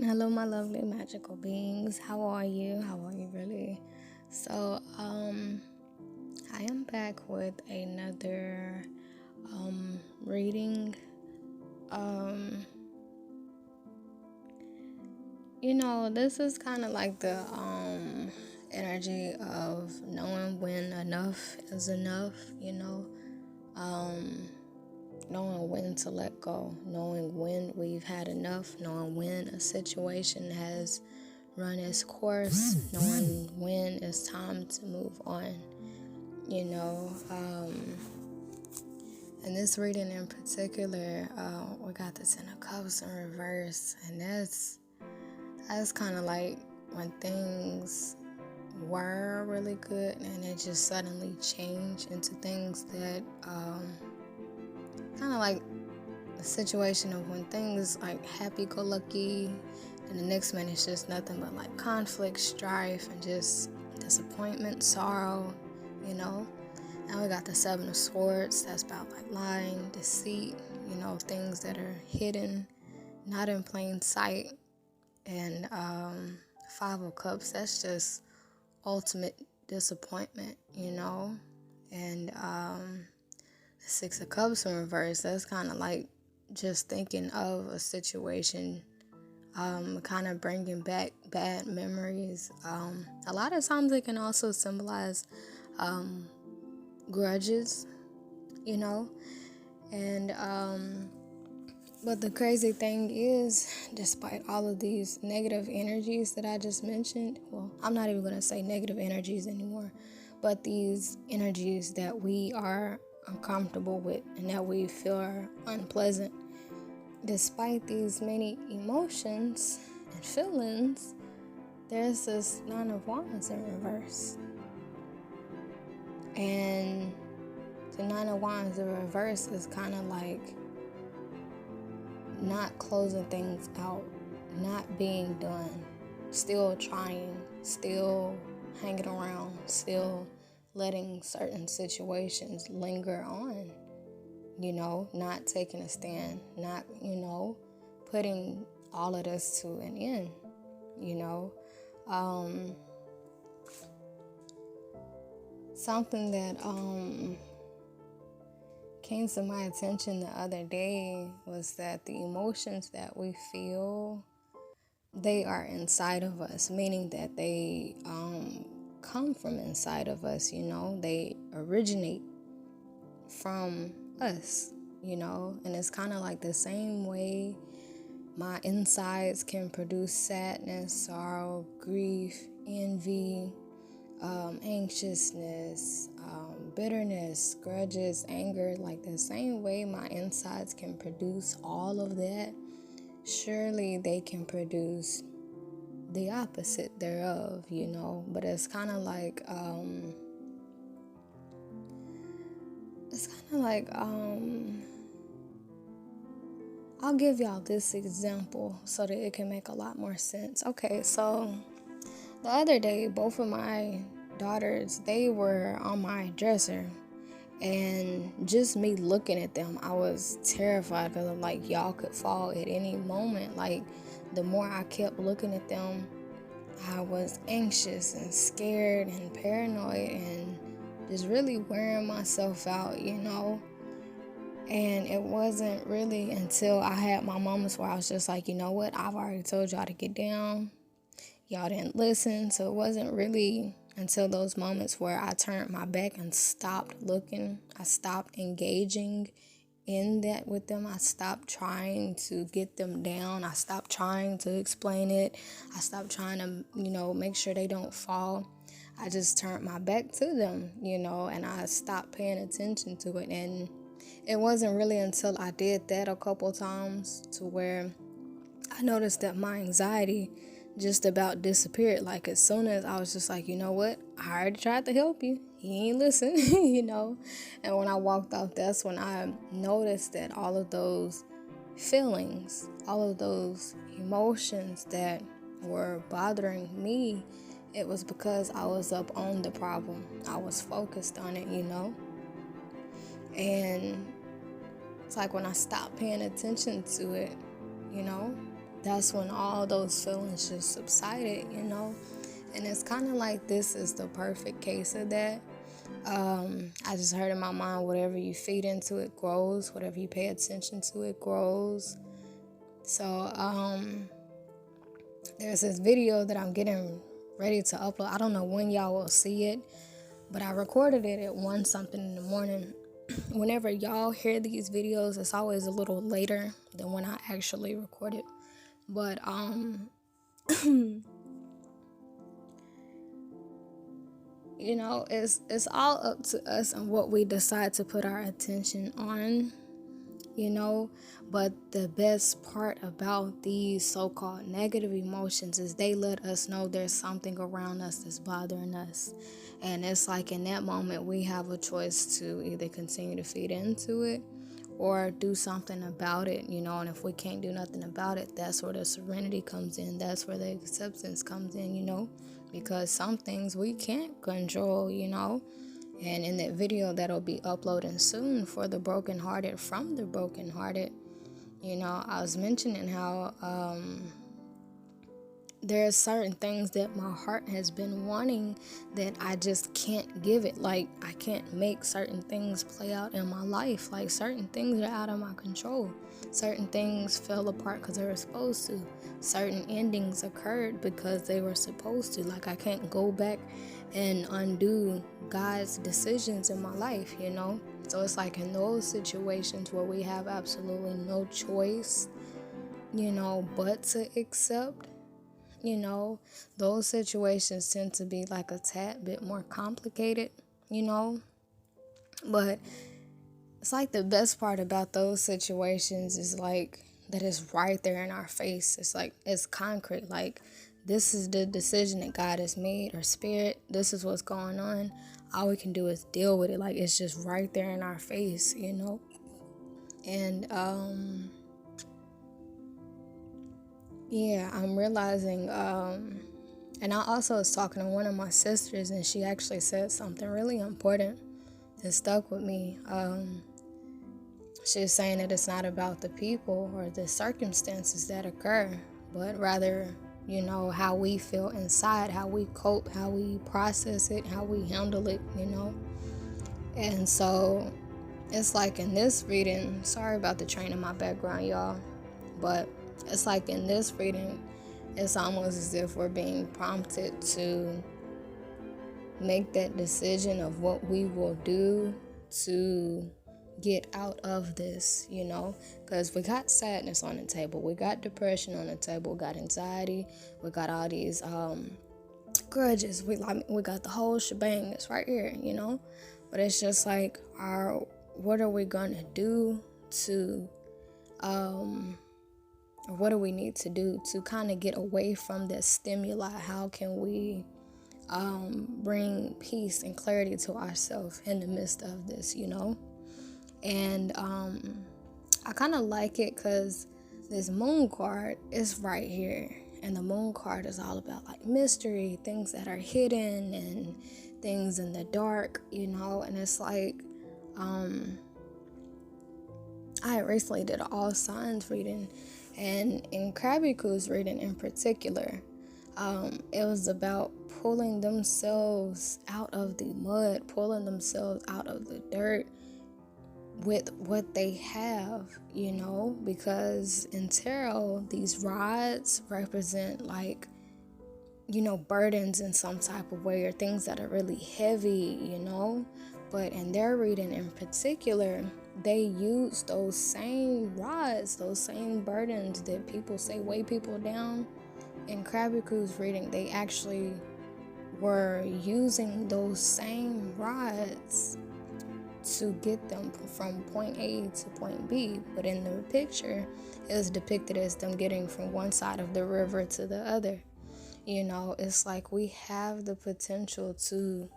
Hello, my lovely magical beings. How are you? How are you really? So, I am back with another reading. Um, this is kind of like the energy of knowing when enough is enough. Um, knowing when to let go, knowing when we've had enough, knowing when a situation has run its course, knowing when it's time to move on. You know, in this reading in particular, we got this in a Cups in reverse, and that's kind of like when things were really good and it just suddenly changed into things that kind of like a situation of when things like happy-go-lucky, and the next minute it's just nothing but like conflict, strife, and just disappointment, sorrow, you know. Now we got the Seven of Swords. That's about like lying, deceit, things that are hidden, not in plain sight. And Five of Cups, that's just ultimate disappointment, And the Six of Cups in reverse, that's kind of like just thinking of a situation, kind of bringing back bad memories. A lot of times it can also symbolize grudges, and but the crazy thing is, despite all of these negative energies that I just mentioned, well, I'm not even going to say negative energies anymore, but these energies that we are uncomfortable with and that we feel are unpleasant, despite these many emotions and feelings, there's this Nine of Wands in reverse. And the Nine of Wands in reverse is kind of like not closing things out, not being done, still trying, still hanging around, still letting certain situations linger on, not taking a stand, not, putting all of this to an end, something that came to my attention the other day was that the emotions that we feel, they are inside of us, meaning that they come from inside of us, they originate from us, and it's kind of like the same way my insides can produce sadness, sorrow, grief, envy, anxiousness, bitterness, grudges, anger. Like the same way my insides can produce all of that, surely they can produce the opposite thereof, But it's kind of like I'll give y'all this example so that it can make a lot more sense. Okay, so the other day, both of my daughters, they were on my dresser, and just me looking at them, I was terrified because I'm like, y'all could fall at any moment. Like, the more I kept looking at them, I was anxious and scared and paranoid and just really wearing myself out, And it wasn't really until I had my moments where I was just like, you know what, I've already told y'all to get down. Y'all didn't listen. So it wasn't really until those moments where I turned my back and stopped looking. I stopped engaging in that with them. I stopped trying to get them down. I stopped trying to explain it. I stopped trying to, make sure they don't fall. I just turned my back to them, and I stopped paying attention to it. And it wasn't really until I did that a couple times to where I noticed that my anxiety just about disappeared. Like, as soon as I was just like, you know what, I already tried to help you, he ain't listen. And when I walked off, that's when I noticed that all of those feelings, all of those emotions that were bothering me, it was because I was up on the problem. I was focused on it, and it's like when I stopped paying attention to it, that's when all those feelings just subsided, you know. And it's kind of like this is the perfect case of that. I just heard in my mind, whatever you feed into it grows, whatever you pay attention to it grows. So there's this video that I'm getting ready to upload. I don't know when y'all will see it, but I recorded it at 1 something in the morning. Whenever y'all hear these videos, it's always a little later than when I actually record it. But you know, it's all up to us and what we decide to put our attention on, you know. But the best part about these so-called negative emotions is they let us know there's something around us that's bothering us. And it's like in that moment we have a choice to either continue to feed into it or do something about it, you know. And if we can't do nothing about it, that's where the serenity comes in. That's where the acceptance comes in, you know, because some things we can't control, you know. And in that video that'll be uploading soon for the brokenhearted, from the brokenhearted, you know, I was mentioning how there are certain things that my heart has been wanting that I just can't give it. Like, I can't make certain things play out in my life. Like, certain things are out of my control. Certain things fell apart because they were supposed to. Certain endings occurred because they were supposed to. Like, I can't go back and undo God's decisions in my life, you know? So it's like in those situations where we have absolutely no choice, you know, but to accept, you know, those situations tend to be like a tad bit more complicated, you know. But it's like the best part about those situations is like that it's right there in our face. It's like it's concrete. Like, this is the decision that God has made, or spirit, this is what's going on. All we can do is deal with it. Like, it's just right there in our face, you know. And yeah, I'm realizing, and I also was talking to one of my sisters, and she actually said something really important that stuck with me. She was saying that it's not about the people or the circumstances that occur, but rather, you know, how we feel inside, how we cope, how we process it, how we handle it, you know. And so it's like in this reading, sorry about the train in my background, y'all, but it's like in this reading, it's almost as if we're being prompted to make that decision of what we will do to get out of this, you know, because we got sadness on the table, we got depression on the table, we got anxiety, we got all these grudges, we got the whole shebang that's right here, you know. But it's just like, what are we gonna do to or what do we need to do to kind of get away from this stimuli? How can we bring peace and clarity to ourselves in the midst of this, you know? And I kind of like it because this moon card is right here. And the moon card is all about like mystery, things that are hidden and things in the dark, you know? And it's like, I recently did an all signs reading, and in Krabiku's reading in particular, it was about pulling themselves out of the mud, pulling themselves out of the dirt with what they have, you know, because in tarot, these rods represent like, you know, burdens in some type of way, or things that are really heavy, you know. But in their reading in particular, they use those same rods, those same burdens that people say weigh people down. In Krabiku's reading, they actually were using those same rods to get them from point A to point B. But in the picture, it was depicted as them getting from one side of the river to the other. You know, it's like we have the potential to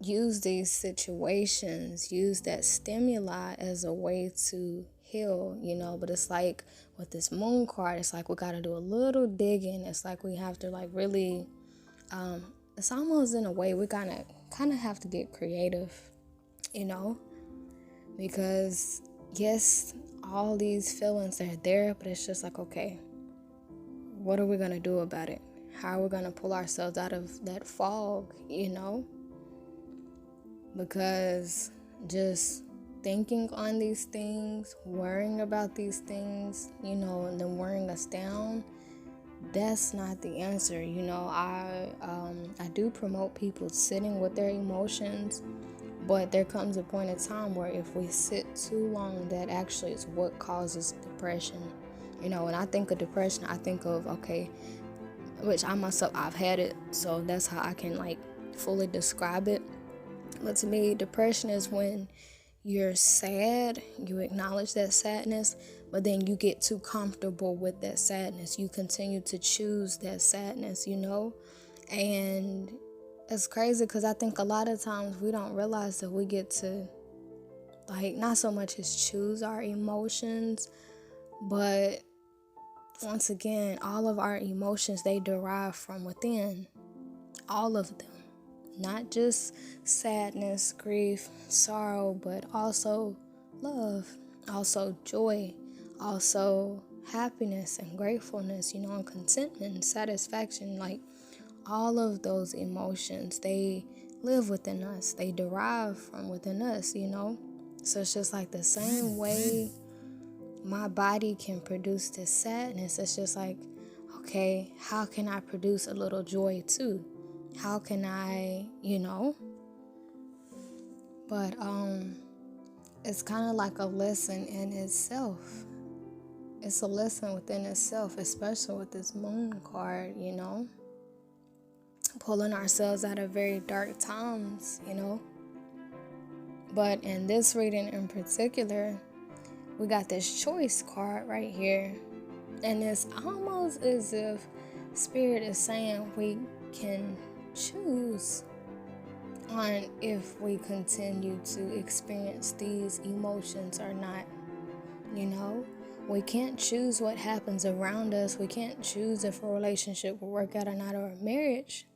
use these situations, use that stimuli as a way to heal, you know. But it's like with this moon card, it's like we got to do a little digging. It's like we have to like really, it's almost in a way we kind of have to get creative, you know, because yes, all these feelings are there, but it's just like, okay, what are we going to do about it? How are we going to pull ourselves out of that fog, Because just thinking on these things, worrying about these things, and then wearing us down, that's not the answer. I do promote people sitting with their emotions, but there comes a point in time where if we sit too long, that actually is what causes depression. When I think of depression, I think of, okay, which I myself, I've had it, so that's how I can fully describe it. But to me, depression is when you're sad, you acknowledge that sadness, but then you get too comfortable with that sadness. You continue to choose that sadness, And it's crazy because I think a lot of times we don't realize that we get to, not so much as choose our emotions, but once again, all of our emotions, they derive from within. All of them. Not just sadness, grief, sorrow, but also love, also joy, also happiness and gratefulness, and contentment and satisfaction. All of those emotions, they live within us. They derive from within us, So it's just like the same way my body can produce this sadness. It's just like, okay, how can I produce a little joy too? How can I, But it's kind of like a lesson in itself. It's a lesson within itself, especially with this moon card, Pulling ourselves out of very dark times, But in this reading in particular, we got this choice card right here. And it's almost as if Spirit is saying we can choose on if we continue to experience these emotions or not. We can't choose what happens around us. We can't choose if a relationship will work out or not, or a marriage,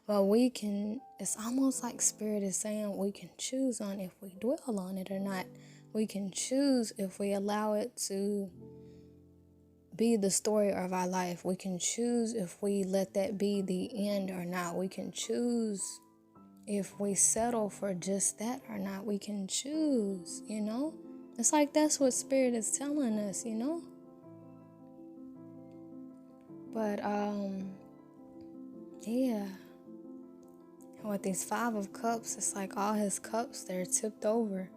But we can, it's almost like Spirit is saying we can choose on if we dwell on it or not. We can choose if we allow it to be the story of our life. We can choose if we let that be the end or not. We can choose if we settle for just that or not. We can choose, It's like that's what Spirit is telling us, But, yeah. And with these 5 of Cups, it's like all his cups, they're tipped over,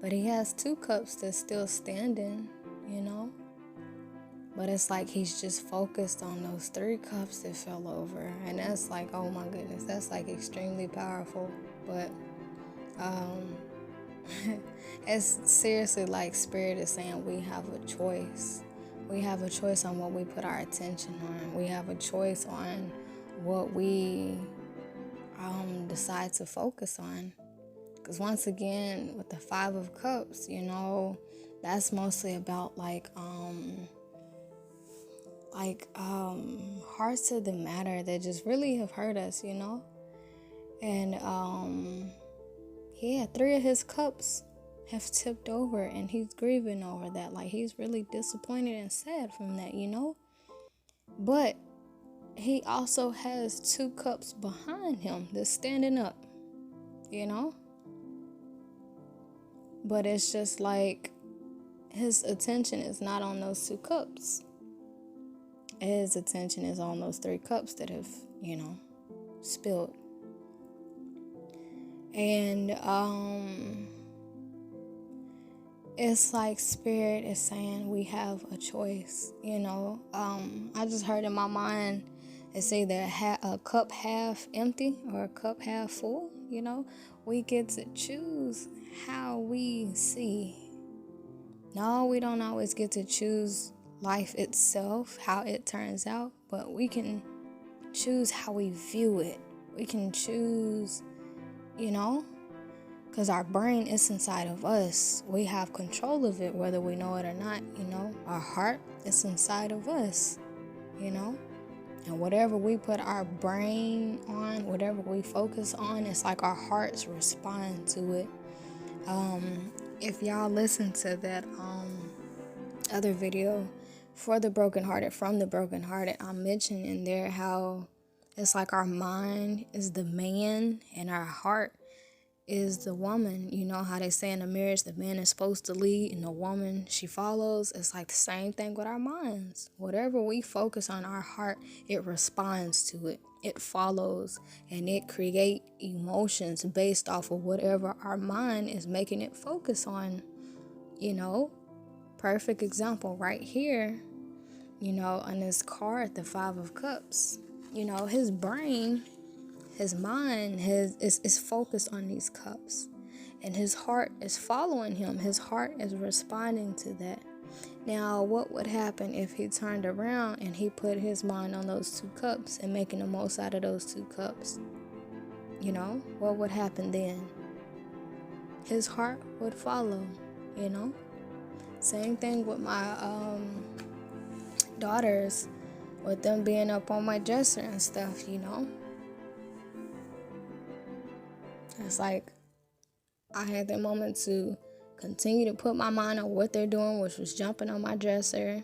But he has 2 cups that's still standing, But it's like he's just focused on those 3 cups that fell over. And that's like, oh my goodness, that's extremely powerful. But it's seriously like Spirit is saying we have a choice. We have a choice on what we put our attention on. We have a choice on what we decide to focus on. Because once again, with the 5 of Cups, that's mostly about hearts of the matter that just really have hurt us, And 3 of his cups have tipped over, and he's grieving over that. He's really disappointed and sad from that, But he also has 2 cups behind him that's standing up, But it's just like his attention is not on those 2 cups. His attention is on those 3 cups that have, spilled. And it's like Spirit is saying we have a choice, I just heard in my mind it's either a cup half empty or a cup half full, We get to choose how we see. No, we don't always get to choose life itself, how it turns out, but we can choose how we view it. We can choose, because our brain is inside of us. We have control of it, whether we know it or not, Our heart is inside of us, And whatever we put our brain on, whatever we focus on, it's like our hearts respond to it. If y'all listen to that other video for the brokenhearted, from the brokenhearted, I mentioned in there how it's like our mind is the man and our heart is the woman. You know how they say in a marriage, the man is supposed to lead and the woman, she follows. It's like the same thing with our minds. Whatever we focus on, our heart, it responds to it. It follows, and it create emotions based off of whatever our mind is making it focus on. You know, perfect example right here, you know, on this card, the Five of Cups. You know, his brain, his mind is focused on these cups, and his heart is following him. His heart is responding to that. Now, what would happen if he turned around and he put his mind on those two cups and making the most out of those two cups? You know, what would happen then? His heart would follow, you know? Same thing with my daughters, with them being up on my dresser and stuff, you know? It's like I had that moment to continue to put my mind on what they're doing, which was jumping on my dresser,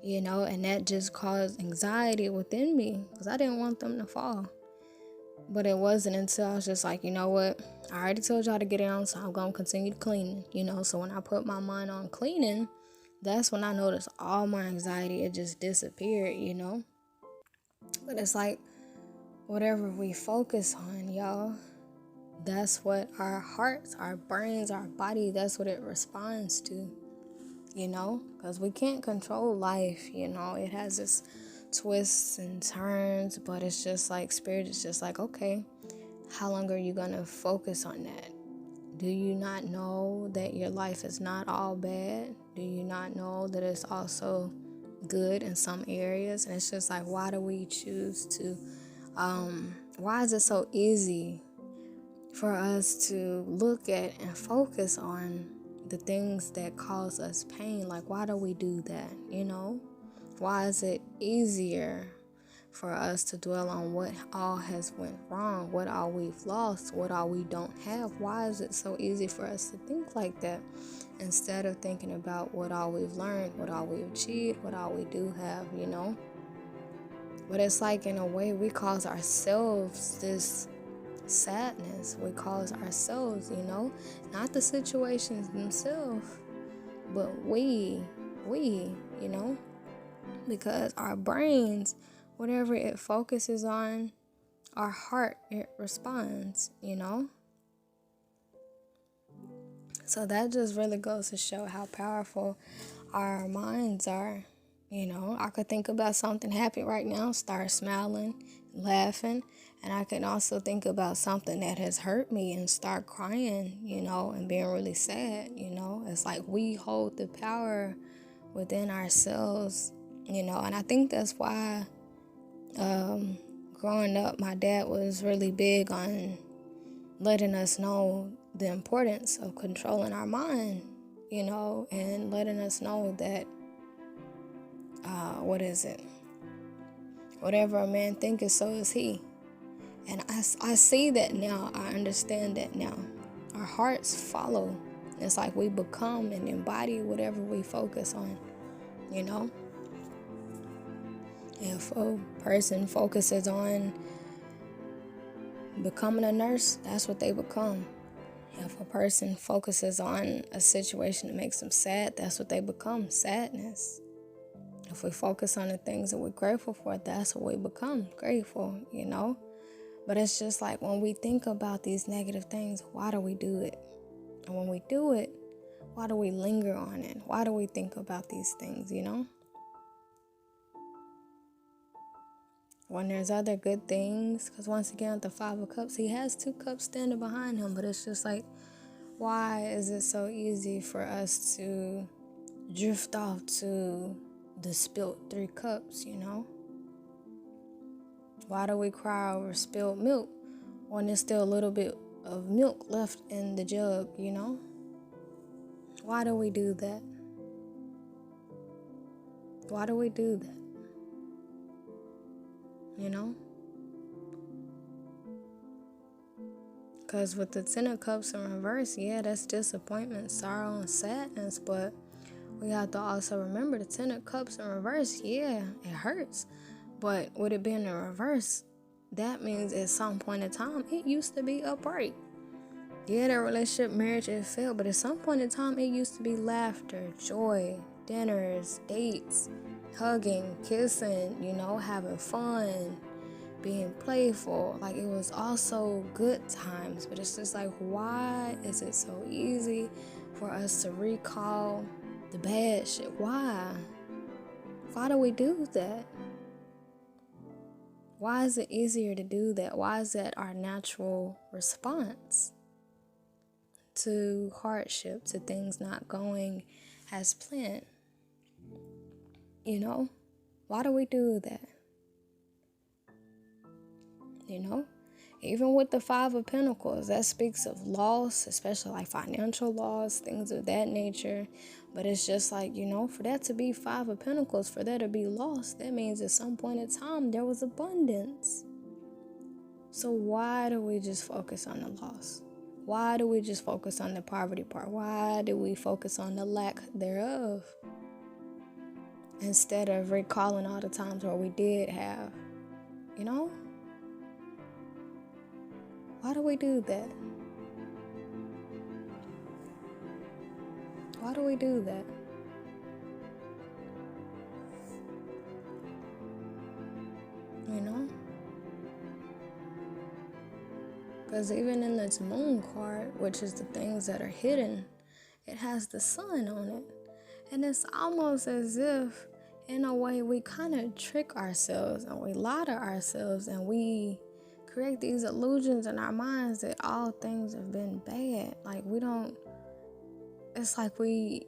you know, and that just caused anxiety within me because I didn't want them to fall. But it wasn't until I was just like, you know what, I already told y'all to get down, so I'm going to continue cleaning, you know. So when I put my mind on cleaning, that's when I noticed all my anxiety, it just disappeared, you know. But it's like whatever we focus on, y'all, that's what our hearts, our brains, our body, that's what it responds to, you know, because we can't control life, you know. It has its twists and turns, but it's just like spirit is just like, okay, how long are you going to focus on that? Do you not know that your life is not all bad? Do you not know that it's also good in some areas? And it's just like, why do we choose to, why is it so easy for us to look at and focus on the things that cause us pain? Like, why do we do that, you know? Why is it easier for us to dwell on what all has went wrong, what all we've lost, what all we don't have? Why is it so easy for us to think like that instead of thinking about what all we've learned, what all we've achieved, what all we do have, you know? But it's like, in a way, we cause ourselves this sadness. We cause ourselves, you know, not the situations themselves, but we, you know, because our brains, whatever it focuses on, our heart, it responds, you know. So that just really goes to show how powerful our minds are. You know, I could think about something happy right now, start smiling, laughing, and I can also think about something that has hurt me and start crying, you know, and being really sad, you know. It's like we hold the power within ourselves, you know, and I think that's why growing up, my dad was really big on letting us know the importance of controlling our mind, you know, and letting us know that whatever a man thinketh, so is he. And I see that now. I understand that now. Our hearts follow. It's like we become and embody whatever we focus on, you know. If a person focuses on becoming a nurse, that's what they become. If a person focuses on a situation that makes them sad, that's what they become, sadness. If we focus on the things that we're grateful for, that's what we become, grateful, you know. But it's just like when we think about these negative things, why do we do it? And when we do it, why do we linger on it? Why do we think about these things, you know? When there's other good things, because once again, with the Five of Cups, he has two cups standing behind him, but it's just like, why is it so easy for us to drift off to the spilt 3 cups, you know? Why do we cry over spilled milk when there's still a little bit of milk left in the jug, you know? Why do we do that? Why do we do that? you know? Because with the Ten of Cups in reverse, yeah, that's disappointment, sorrow, and sadness. But we have to also remember the Ten of Cups in reverse, yeah, it hurts. But with it being in reverse, that means at some point in time, it used to be upright. Yeah, that relationship, marriage, it failed. But at some point in time, it used to be laughter, joy, dinners, dates, hugging, kissing, having fun, being playful. Like, it was also good times. But it's just like, why is it so easy for us to recall the bad shit? Why do we do that? Why is it easier to do that? Why is that our natural response to hardship, to things not going as planned? Why do we do that? Even with the Five of Pentacles, that speaks of loss, especially like financial loss, things of that nature. But it's just like, for that to be Five of Pentacles, for there to be loss, that means at some point in time there was abundance. So why do we just focus on the loss? Why do we just focus on the poverty part? Why do we focus on the lack thereof? Instead of recalling all the times where we did have, Why do we do that? Why do we do that? Because even in this moon card, which is the things that are hidden, it has the sun on it. And it's almost as if, in a way, we kind of trick ourselves and we lie to ourselves and we create these illusions in our minds that all things have been bad. Like, it's like we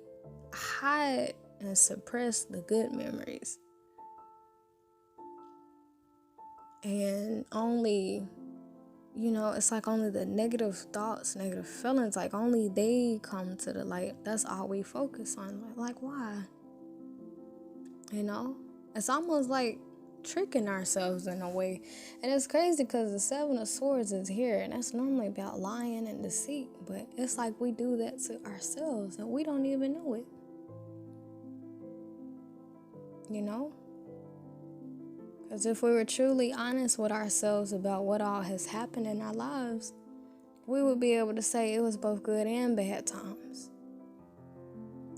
hide and suppress the good memories. And only, it's like only the negative thoughts, negative feelings, like only they come to the light. That's all we focus on. Like why? It's almost like tricking ourselves in a way. And it's crazy because the Seven of Swords is here, and that's normally about lying and deceit. But it's like we do that to ourselves and we don't even know it. Because if we were truly honest with ourselves about what all has happened in our lives, we would be able to say it was both good and bad times.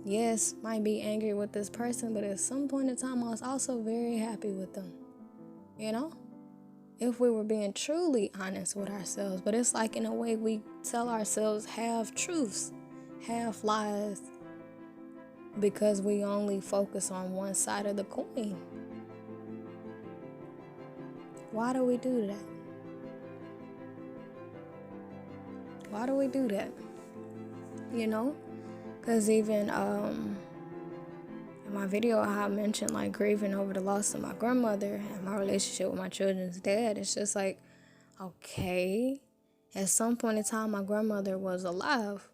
Yes, might be angry with this person, but at some point in time, I was also very happy with them. If we were being truly honest with ourselves. But it's like, in a way, we tell ourselves half truths, half lies, because we only focus on one side of the coin. Why do we do that? Why do we do that? Because even in my video, I mentioned like grieving over the loss of my grandmother and my relationship with my children's dad. It's just like, okay, at some point in time, my grandmother was alive.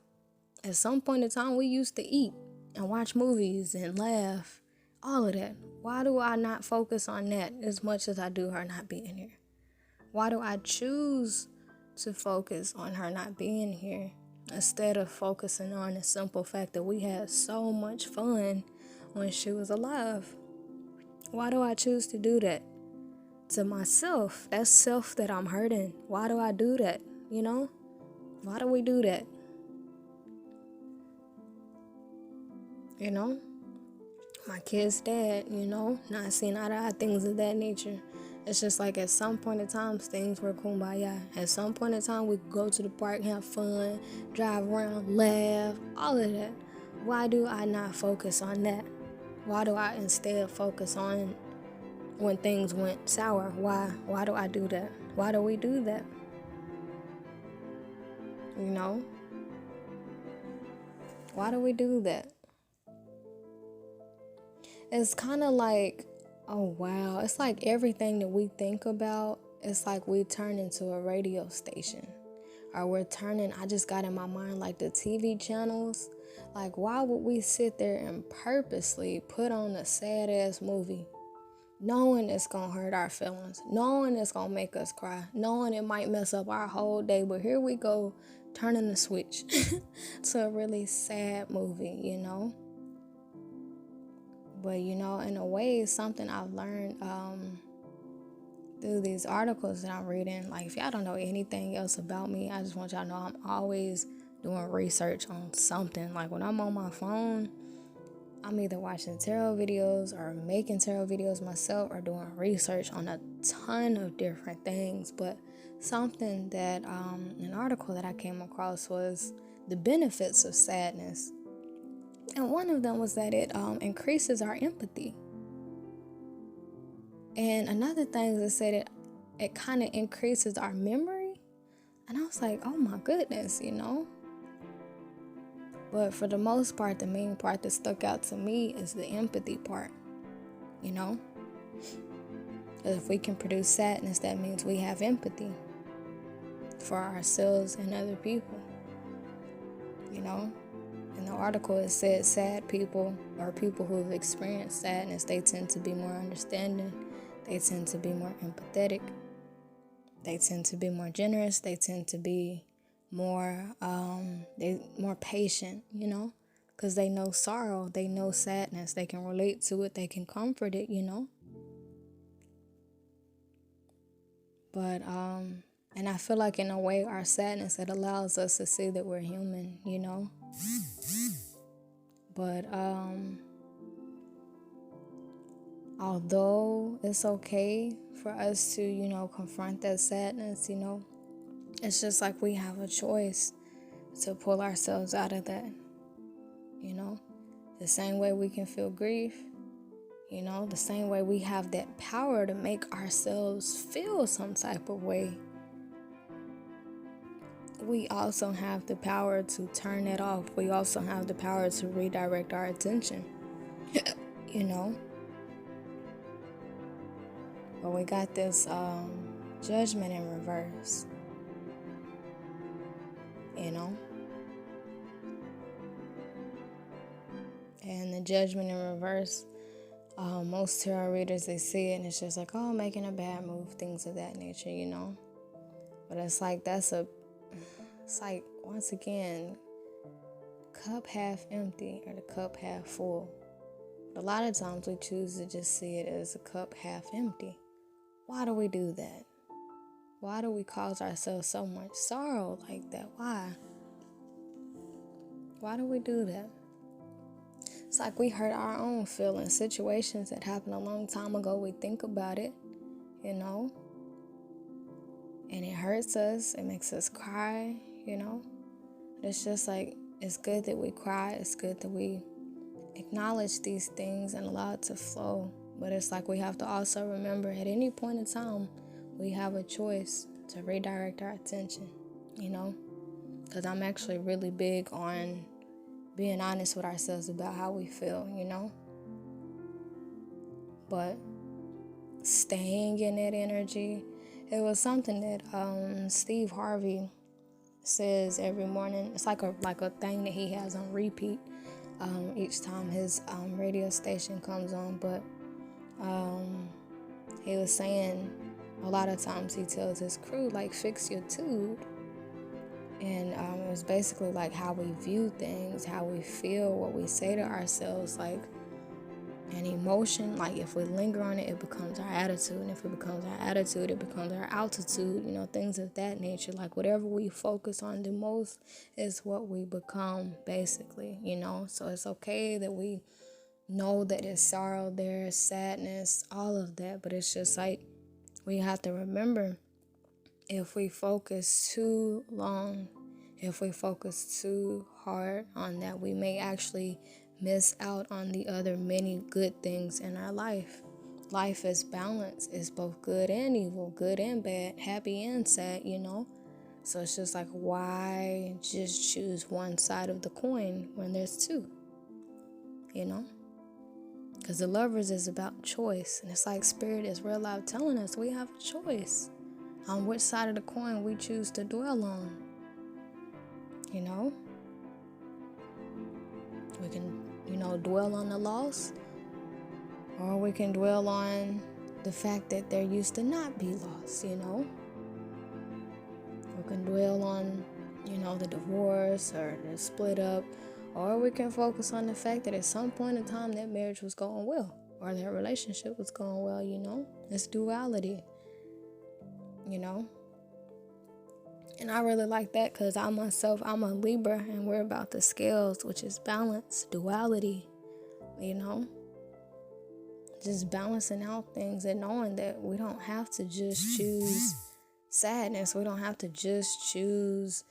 At some point in time, we used to eat and watch movies and laugh, all of that. Why do I not focus on that as much as I do her not being here? Why do I choose to focus on her not being here instead of focusing on the simple fact that we had so much fun when she was alive? Why do I choose to do that to myself? That's self that I'm hurting. Why do I do that? Why do we do that? My kid's dad, not seeing eye to eye, things of that nature. It's just like at some point in time, things were kumbaya. At some point in time, we go to the park, have fun, drive around, laugh, all of that. Why do I not focus on that? Why do I instead focus on when things went sour? Why do I do that? Why do we do that? Why do we do that? It's kind of like, oh wow, it's like everything that we think about, it's like we turn into a radio station. Or I just got in my mind like the TV channels. Like, why would we sit there and purposely put on a sad ass movie knowing it's gonna hurt our feelings, knowing it's gonna make us cry, knowing it might mess up our whole day, but here we go turning the switch to a really sad movie, you know. But you know, in a way, it's something I've learned through these articles that I'm reading. Like, if y'all don't know anything else about me, I just want y'all to know I'm always doing research on something. Like, when I'm on my phone, I'm either watching tarot videos or making tarot videos myself or doing research on a ton of different things. But something that, an article that I came across was the benefits of sadness. And one of them was that it increases our empathy. And another thing is that it kind of increases our memory. And I was like, oh my goodness, you know. But for the most part, the main part that stuck out to me is the empathy part, you know. If we can produce sadness, that means we have empathy for ourselves and other people, you know. In the article, it said sad people or people who have experienced sadness, they tend to be more understanding. They tend to be more empathetic. They tend to be more generous. They tend to be more patient, you know, because they know sorrow. They know sadness. They can relate to it. They can comfort it, you know. But, and I feel like in a way, our sadness, it allows us to see that we're human, you know. But, although it's okay for us to, you know, confront that sadness, you know, it's just like we have a choice to pull ourselves out of that, you know. The same way we can feel grief, you know, the same way we have that power to make ourselves feel some type of way, we also have the power to turn it off. We also have the power to redirect our attention, you know. But we got this judgment in reverse, you know. And the judgment in reverse, most tarot readers, they see it and it's just like, oh, making a bad move, things of that nature, you know. But it's like, it's like, once again, cup half empty or the cup half full. But a lot of times we choose to just see it as a cup half empty. Why do we do that? Why do we cause ourselves so much sorrow like that? Why? Why do we do that? It's like we hurt our own feelings. Situations that happened a long time ago, we think about it, you know, and it hurts us. It makes us cry, you know. It's just like, it's good that we cry. It's good that we acknowledge these things and allow it to flow. But it's like we have to also remember at any point in time, we have a choice to redirect our attention, you know, because I'm actually really big on being honest with ourselves about how we feel, you know. But staying in that energy, it was something that Steve Harvey says every morning. It's like a thing that he has on repeat each time his radio station comes on. But he was saying a lot of times he tells his crew, like, fix your tube. And it was basically like how we view things, how we feel, what we say to ourselves, like an emotion. Like, if we linger on it, it becomes our attitude. And if it becomes our attitude, it becomes our altitude, you know, things of that nature. Like, whatever we focus on the most is what we become, basically, you know. So it's okay that we know that there's sorrow, there's sadness, all of that. But it's just like, we have to remember, if we focus too long, if we focus too hard on that, we may actually miss out on the other many good things in our life. Life is balance. It's both good and evil, good and bad, happy and sad, you know. So it's just like, why just choose one side of the coin when there's two, you know? Because the Lovers is about choice. And it's like Spirit is real loud telling us we have a choice on which side of the coin we choose to dwell on. You know? We can, you know, dwell on the loss, or we can dwell on the fact that there used to not be loss, We can dwell on, the divorce or the split up, or we can focus on the fact that at some point in time that marriage was going well, or that relationship was going well, It's duality, And I really like that because I'm a Libra, and we're about the scales, which is balance, duality, Just balancing out things and knowing that we don't have to just choose sadness. We don't have to just choose,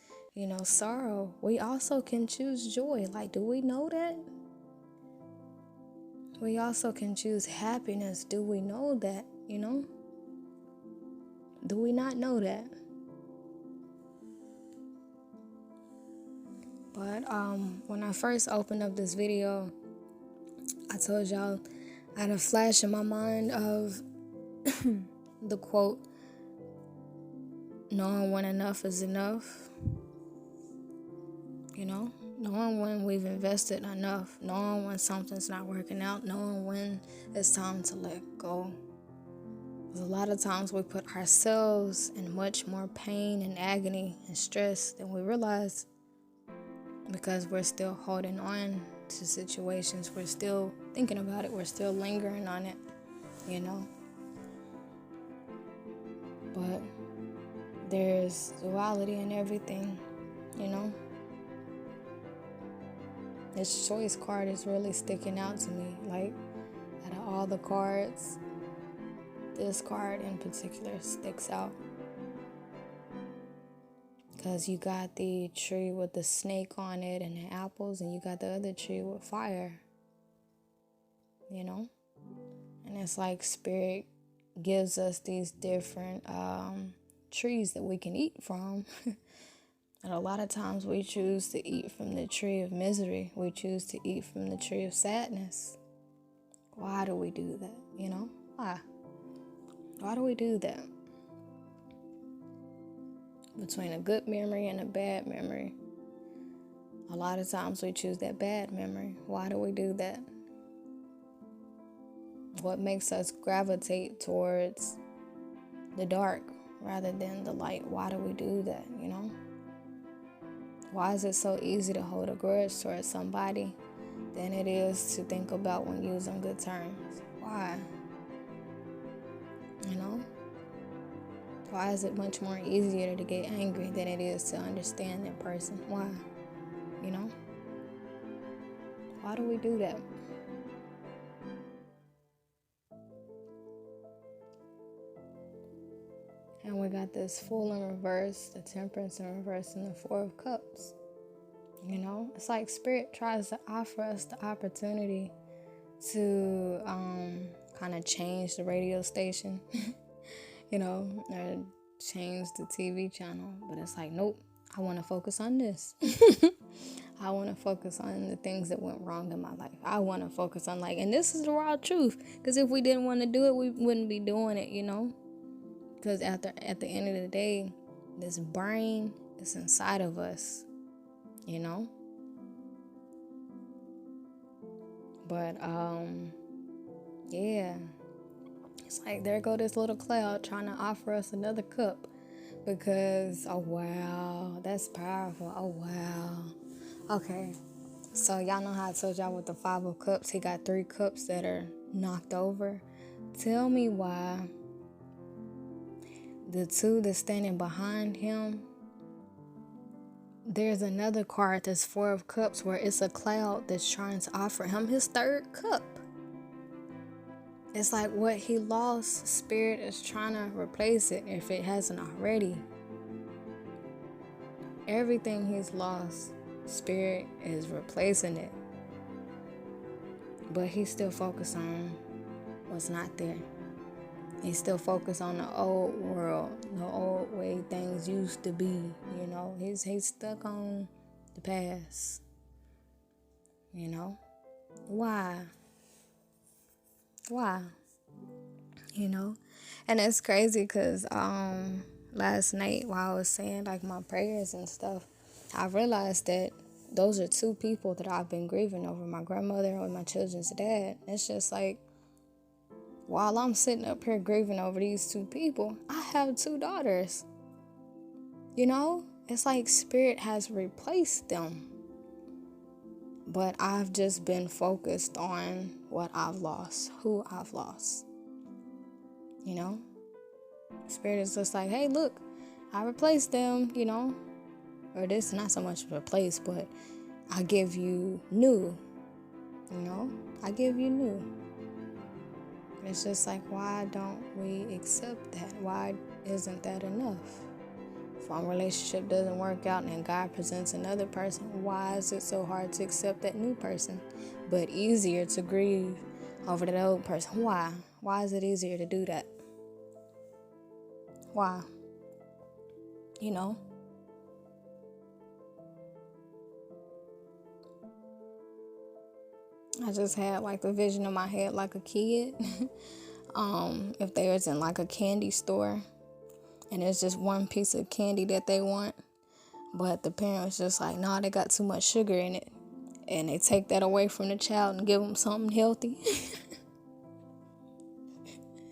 sorrow. We also can choose joy. Like, do we know that? We also can choose happiness. Do we know that, Do we not know that? But when I first opened up this video, I told y'all I had a flash in my mind of the quote, knowing when enough is enough. Knowing when we've invested enough, knowing when something's not working out, knowing when it's time to let go. Because a lot of times we put ourselves in much more pain and agony and stress than we realize, because we're still holding on to situations. We're still thinking about it. We're still lingering on it, But there's duality in everything, This choice card is really sticking out to me. Like, out of all the cards, this card in particular sticks out. Because you got the tree with the snake on it and the apples, and you got the other tree with fire, And it's like Spirit gives us these different trees that we can eat from. And a lot of times we choose to eat from the tree of misery. We choose to eat from the tree of sadness. Why do we do that? Why? Why do we do that? Between a good memory and a bad memory, a lot of times we choose that bad memory. Why do we do that? What makes us gravitate towards the dark rather than the light? Why do we do that, Why is it so easy to hold a grudge towards somebody than it is to think about when you was on good terms? Why? Why is it much more easier to get angry than it is to understand that person? Why? Why do we do that? And we got this Fool in reverse, the Temperance in reverse, and the Four of Cups. It's like Spirit tries to offer us the opportunity to kind of change the radio station, or change the TV channel. But it's like, nope, I want to focus on this. I want to focus on the things that went wrong in my life. I want to focus on and this is the raw truth. Because if we didn't want to do it, we wouldn't be doing it, Because at the end of the day, this brain is inside of us, But, yeah. It's like, there go this little cloud trying to offer us another cup. Because, oh, wow, that's powerful. Oh, wow. Okay. So, y'all know how I told y'all with the Five of Cups, he got 3 cups that are knocked over. Tell me why the 2 that's standing behind him, there's another card that's 4 of Cups where it's a cloud that's trying to offer him his 3rd cup. It's like what he lost, Spirit is trying to replace it if it hasn't already. Everything he's lost, Spirit is replacing it. But he's still focused on what's not there. He's still focused on the old world, the old way things used to be, He's stuck on the past, Why? Why? And it's crazy because last night while I was saying my prayers and stuff, I realized that those are 2 people that I've been grieving over, my grandmother and my children's dad. It's just like, While I'm sitting up here grieving over these two people, I have two daughters. You know, it's like spirit has replaced them. But I've just been focused on what I've lost, who I've lost. You know, spirit is just like, hey, look, I replaced them, you know. Or this, not so much replace, but I give you new. You know, I give you new. It's just like, why don't we accept that? Why isn't that enough? If one relationship doesn't work out and God presents another person, why is it so hard to accept that new person, but easier to grieve over that old person? Why? Why is it easier to do that? Why? You know? I just had like the vision in my head like a kid. If they was in like a candy store and it's just one piece of candy that they want, but the parents just like, nah, they got too much sugar in it. And they take that away from the child and give them something healthy.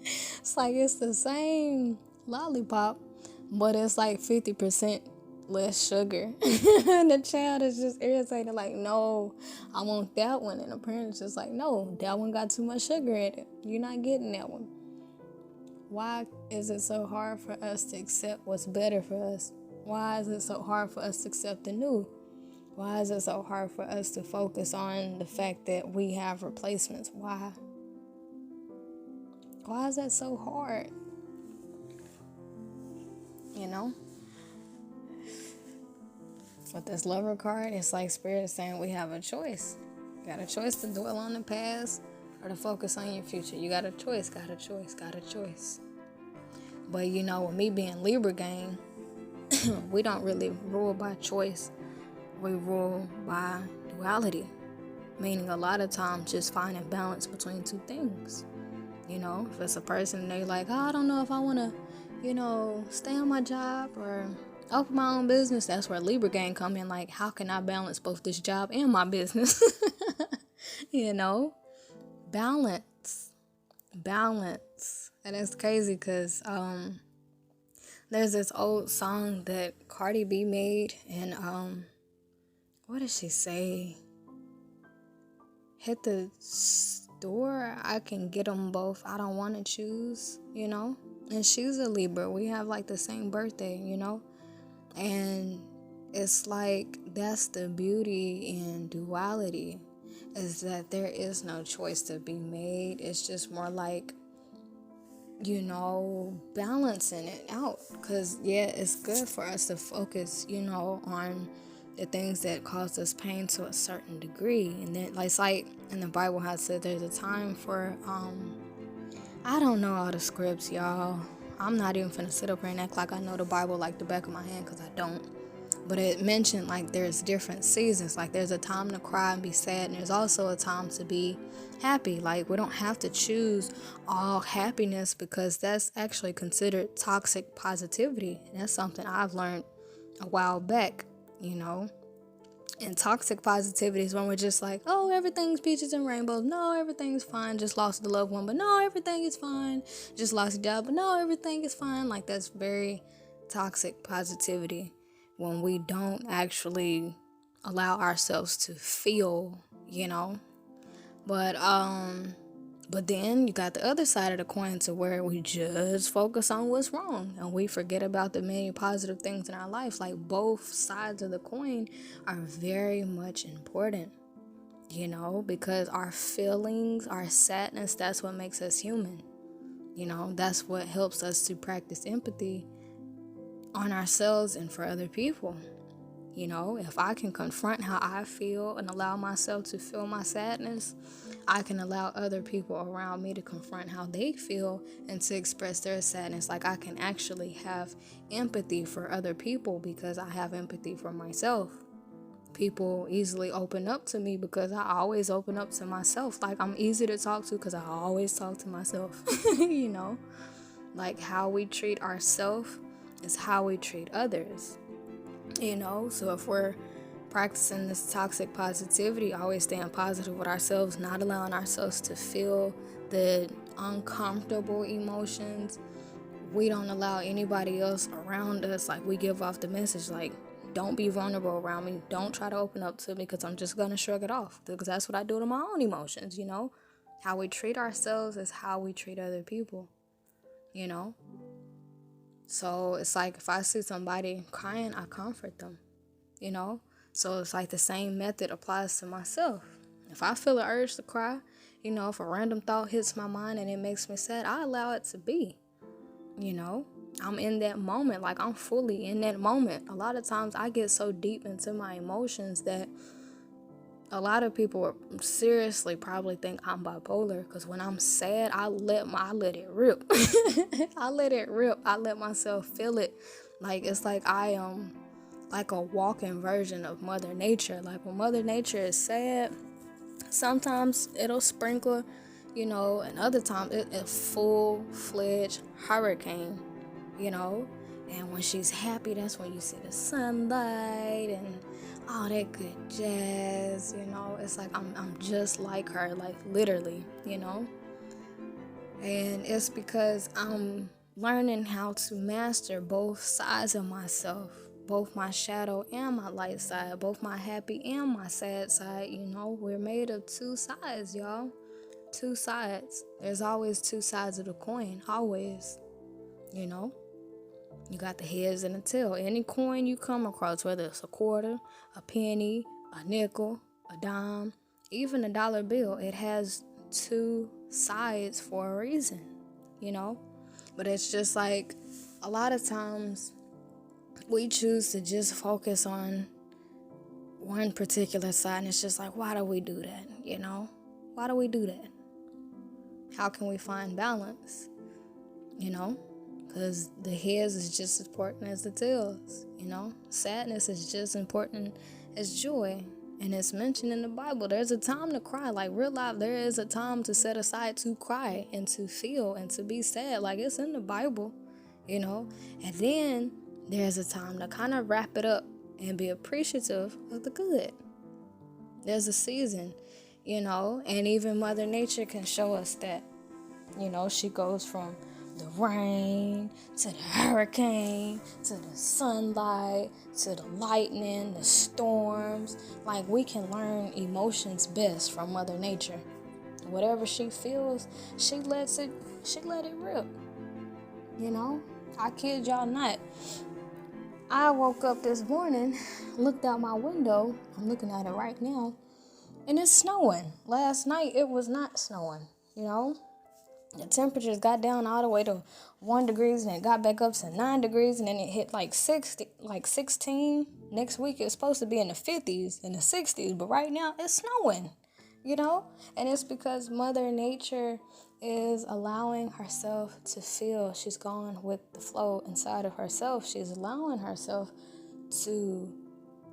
It's like it's the same lollipop, but it's like 50% less sugar. And the child is just irritated, like, no, I want that one. And the parents just like, no, that one got too much sugar in it. You're not getting that one. Why is it so hard for us to accept what's better for us? Why is it so hard for us to accept the new? Why is it so hard for us to focus on the fact that we have replacements? Why? Why is that so hard? You know? With this lover card, it's like Spirit is saying we have a choice. You got a choice to dwell on the past or to focus on your future. You got a choice, got a choice, got a choice. But you know, with me being Libra gang, we don't really rule by choice. We rule by duality. Meaning a lot of times just finding balance between two things. You know, if it's a person, they're like, oh, I don't know if I want to, you know, stay on my job or open my own business. That's where Libra gang come in. Like, how can I balance both this job and my business? You know, balance. And it's crazy because there's this old song that Cardi B made, and what did she say? Hit the store, I can get them both. I don't want to choose, you know. And she's a Libra. We have like the same birthday, you know. And it's like that's the beauty in duality, is that there is no choice to be made. It's just more like, you know, balancing it out. Because, yeah, it's good for us to focus, you know, on the things that cause us pain to a certain degree. And then, like in the Bible has said, there's a time for, I don't know all the scripts, y'all. I'm not even finna sit up here and act like I know the Bible like the back of my hand, because I don't. But it mentioned like there's different seasons. Like there's a time to cry and be sad, and there's also a time to be happy. Like we don't have to choose all happiness, because that's actually considered toxic positivity. And that's something I've learned a while back, you know. And toxic positivity is when we're just like, oh, everything's peaches and rainbows. No, everything's fine. Just lost a loved one, but no, everything is fine. Just lost a job, but no, everything is fine. Like that's very toxic positivity, when we don't actually allow ourselves to feel, you know. But then you got the other side of the coin, to where we just focus on what's wrong and we forget about the many positive things in our life. Like both sides of the coin are very much important, you know, because our feelings, our sadness, that's what makes us human. You know, that's what helps us to practice empathy on ourselves and for other people. You know, if I can confront how I feel and allow myself to feel my sadness, I can allow other people around me to confront how they feel and to express their sadness. Like I can actually have empathy for other people because I have empathy for myself. People easily open up to me because I always open up to myself. Like I'm easy to talk to because I always talk to myself. You know, like how we treat ourselves is how we treat others. You know, so if we're practicing this toxic positivity, always staying positive with ourselves, not allowing ourselves to feel the uncomfortable emotions, we don't allow anybody else around us. Like, we give off the message, like, don't be vulnerable around me. Don't try to open up to me, because I'm just going to shrug it off. Because that's what I do to my own emotions, you know? How we treat ourselves is how we treat other people, you know? So it's like, if I see somebody crying, I comfort them, you know? So it's like the same method applies to myself. If I feel an urge to cry, you know, if a random thought hits my mind and it makes me sad, I allow it to be, you know? I'm in that moment, like, I'm fully in that moment. A lot of times I get so deep into my emotions that a lot of people seriously probably think I'm bipolar, because when I'm sad, I let it rip. I let it rip. I let myself feel it. Like, it's like I am like a walking version of Mother Nature. Like, when Mother Nature is sad, sometimes it'll sprinkle, you know, and other times it's a full-fledged hurricane, you know. And when she's happy, that's when you see the sunlight and all that good jazz, you know. It's like I'm just like her, like, literally, you know. And it's because I'm learning how to master both sides of myself, both my shadow and my light side, both my happy and my sad side, you know. We're made of two sides, y'all. Two sides. There's always two sides of the coin, always, you know. You got the heads and the tail. Any coin you come across, whether it's a quarter, a penny, a nickel, a dime, even a dollar bill, it has two sides for a reason, you know? But it's just like, a lot of times we choose to just focus on one particular side, and it's just like, why do we do that, you know? Why do we do that? How can we find balance, you know? Because the heads is just as important as the tails, you know? Sadness is just important as joy. And it's mentioned in the Bible. There's a time to cry. Like, real life, there is a time to set aside to cry and to feel and to be sad. Like, it's in the Bible, you know? And then there's a time to kind of wrap it up and be appreciative of the good. There's a season, you know? And even Mother Nature can show us that. You know, she goes from the rain to the hurricane to the sunlight to the lightning, the storms. Like, we can learn emotions best from Mother Nature. Whatever she feels, she let it rip. You know, I kid y'all not. I woke up this morning, looked out my window, I'm looking at it right now, and it's snowing. Last night it was not snowing, you know. The temperatures got down all the way to 1 degree, and it got back up to 9 degrees, and then it hit like 16. Next week it's supposed to be in the 50s and the 60s, but right now it's snowing, you know? And it's because Mother Nature is allowing herself to feel. She's going with the flow inside of herself. She's allowing herself to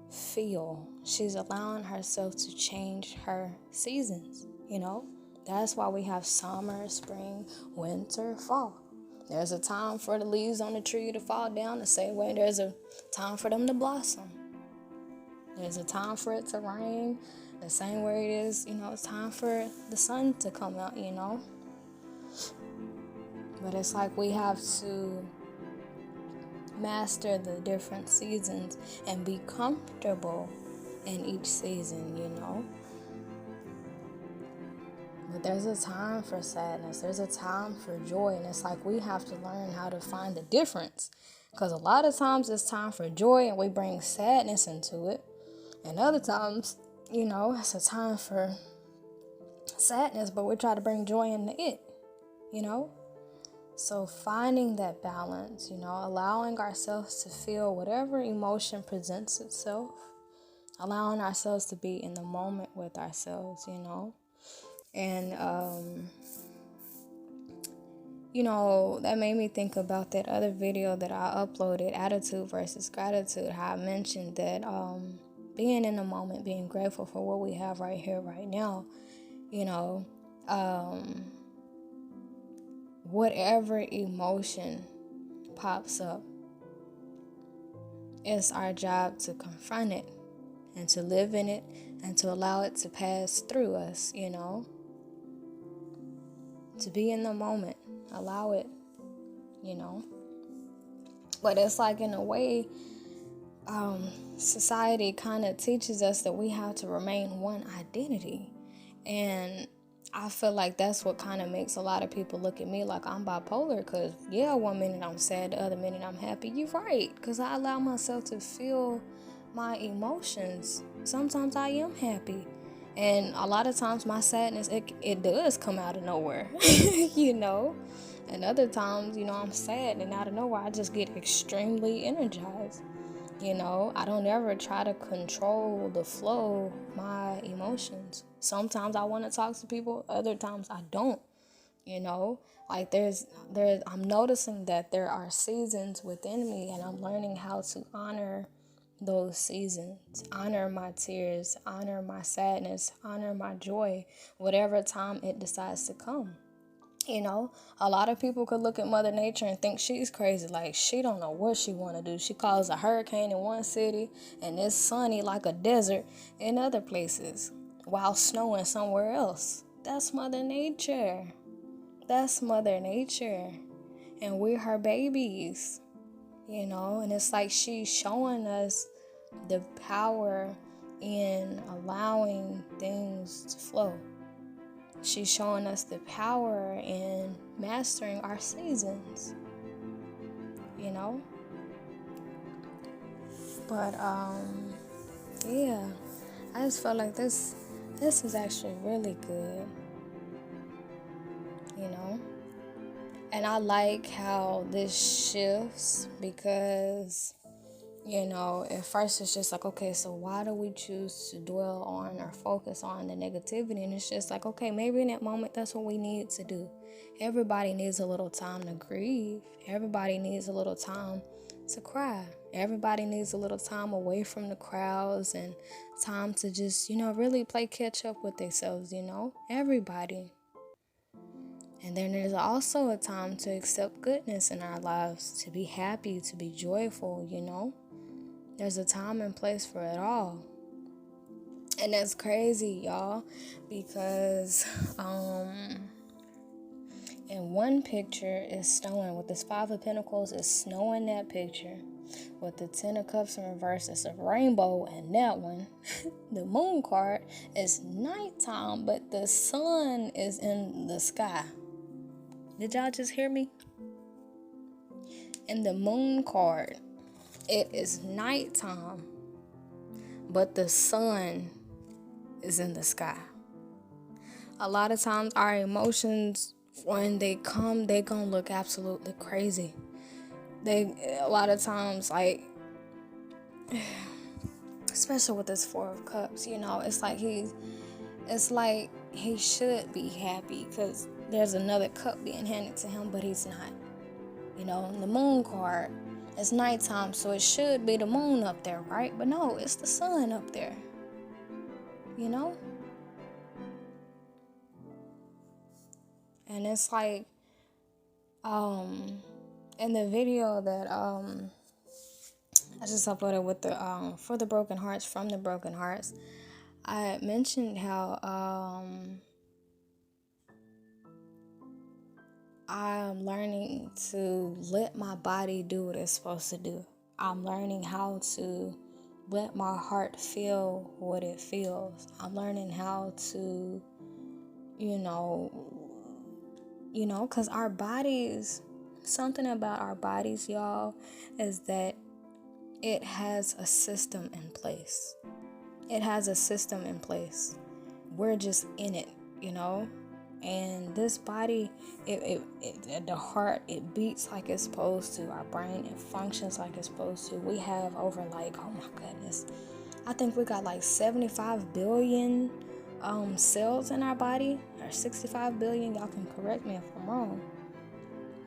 feel. She's allowing herself to change her seasons, you know? That's why we have summer, spring, winter, fall. There's a time for the leaves on the tree to fall down, the same way there's a time for them to blossom. There's a time for it to rain, the same way it is, you know, it's time for the sun to come out, you know. But it's like we have to master the different seasons and be comfortable in each season, you know. But there's a time for sadness. There's a time for joy. And it's like we have to learn how to find the difference. Because a lot of times it's time for joy and we bring sadness into it. And other times, you know, it's a time for sadness, but we try to bring joy into it, you know. So finding that balance, you know, allowing ourselves to feel whatever emotion presents itself. Allowing ourselves to be in the moment with ourselves, you know. And, you know, that made me think about that other video that I uploaded, Attitude versus Gratitude, how I mentioned that being in the moment, being grateful for what we have right here, right now, you know, whatever emotion pops up, it's our job to confront it and to live in it and to allow it to pass through us, you know. to be in the moment, allow it, you know. But it's like, in a way, society kind of teaches us that we have to remain one identity. And I feel like that's what kind of makes a lot of people look at me like I'm bipolar. Because, yeah, one minute I'm sad, the other minute I'm happy. You're right. Because I allow myself to feel my emotions. Sometimes I am happy. And a lot of times my sadness, it does come out of nowhere, you know. And other times, you know, I'm sad and out of nowhere I just get extremely energized. You know, I don't ever try to control the flow of my emotions. Sometimes I want to talk to people, other times I don't. You know, like I'm noticing that there are seasons within me, and I'm learning how to honor those seasons, honor my tears, honor my sadness, honor my joy, whatever time it decides to come. You know, a lot of people could look at Mother Nature and think she's crazy. Like, she don't know what she want to do. She calls a hurricane in one city and it's sunny like a desert in other places while snowing somewhere else. That's Mother Nature. That's Mother Nature. And we're her babies, you know. And it's like she's showing us the power in allowing things to flow. She's showing us the power in mastering our seasons, you know? But, yeah, I just felt like this is actually really good, you know? And I like how this shifts because, you know, at first it's just like, okay, so why do we choose to dwell on or focus on the negativity? And it's just like, okay, maybe in that moment, that's what we need to do. Everybody needs a little time to grieve. Everybody needs a little time to cry. Everybody needs a little time away from the crowds and time to just, you know, really play catch up with themselves, you know, everybody. And then there's also a time to accept goodness in our lives, to be happy, to be joyful, you know. There's a time and place for it all. And that's crazy, y'all, because in one picture it's snowing with this Five of Pentacles. It's snowing that picture. With the Ten of Cups in reverse, it's a rainbow. And that one, the moon card, is nighttime, but the sun is in the sky. Did y'all just hear me? In the moon card, it is nighttime, but the sun is in the sky. A lot of times our emotions, when they come, they gonna look absolutely crazy. A lot of times, like, especially with this Four of Cups, you know, it's like he should be happy because there's another cup being handed to him, but he's not. You know, the moon card, it's nighttime, so it should be the moon up there, right? But no, it's the sun up there. You know? And it's like, in the video that I just uploaded with the for the broken hearts, from the broken hearts, I mentioned how I'm learning to let my body do what it's supposed to do. I'm learning how to let my heart feel what it feels. I'm learning how to, you know, because our bodies, something about our bodies, y'all, is that it has a system in place. It has a system in place. We're just in it, you know? And this body, the heart, it beats like it's supposed to. Our brain, it functions like it's supposed to. We have over oh my goodness, I think we got 75 billion cells in our body, or 65 billion. Y'all can correct me if I'm wrong.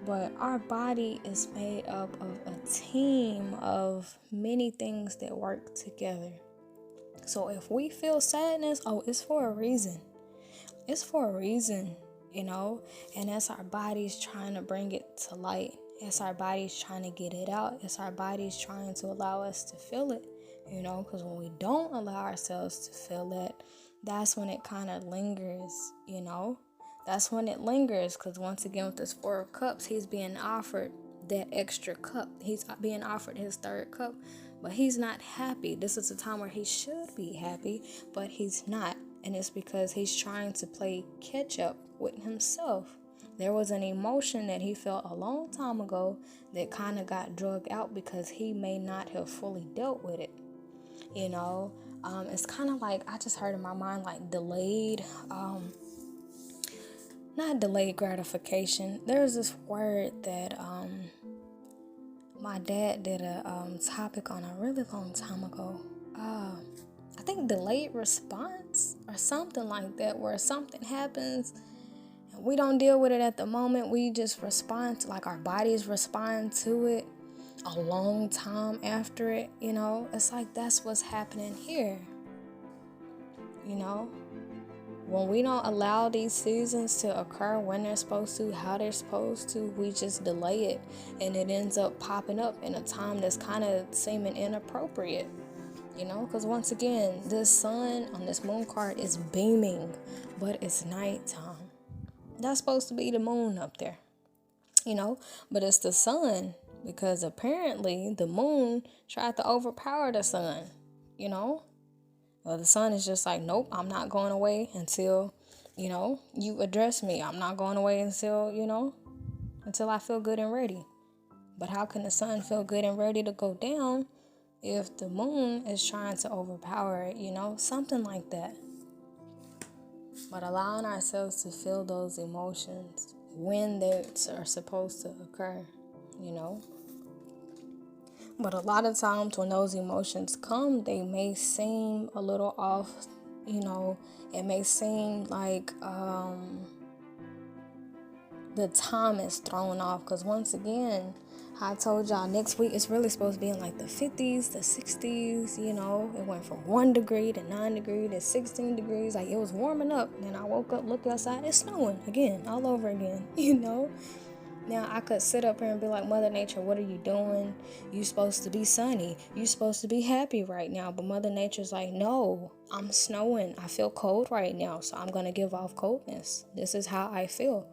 But our body is made up of a team of many things that work together. So if we feel sadness, it's for a reason. It's for a reason, you know, and that's our bodies trying to bring it to light. It's our bodies trying to get it out. It's our bodies trying to allow us to feel it, you know, because when we don't allow ourselves to feel it, that's when it kind of lingers, you know. That's when it lingers, because once again with this Four of Cups, he's being offered that extra cup. He's being offered his third cup, but he's not happy. This is a time where he should be happy, but he's not. And it's because he's trying to play catch up with himself. There was an emotion that he felt a long time ago that kind of got drugged out because he may not have fully dealt with it. It's kind of like, I just heard in my mind, like delayed, not delayed gratification. There's this word that my dad did a topic on a really long time ago. I think delayed response or something like that, where something happens and we don't deal with it at the moment. We just respond to, like, our bodies respond to it a long time after it. It's like that's what's happening here. When we don't allow these seasons to occur when they're supposed to, how they're supposed to, we just delay it, and it ends up popping up in a time that's kind of seeming inappropriate. Because once again, this sun on this moon card is beaming, but it's nighttime. That's supposed to be the moon up there, but it's the sun, because apparently the moon tried to overpower the sun. Well, the sun is just like, nope, I'm not going away until, you address me. I'm not going away until I feel good and ready. But how can the sun feel good and ready to go down if the moon is trying to overpower it, something like that. But allowing ourselves to feel those emotions when they are supposed to occur, But a lot of times when those emotions come, they may seem a little off, it may seem like the time is thrown off, because once again, I told y'all next week it's really supposed to be in like the 50s, the 60s, it went from 1 degree to 9 degrees to 16 degrees, like it was warming up. Then I woke up, looked outside, it's snowing again, all over again, Now, I could sit up here and be like, Mother Nature, what are you doing? You supposed to be sunny. You supposed to be happy right now. But Mother Nature's like, no, I'm snowing. I feel cold right now, so I'm going to give off coldness. This is how I feel.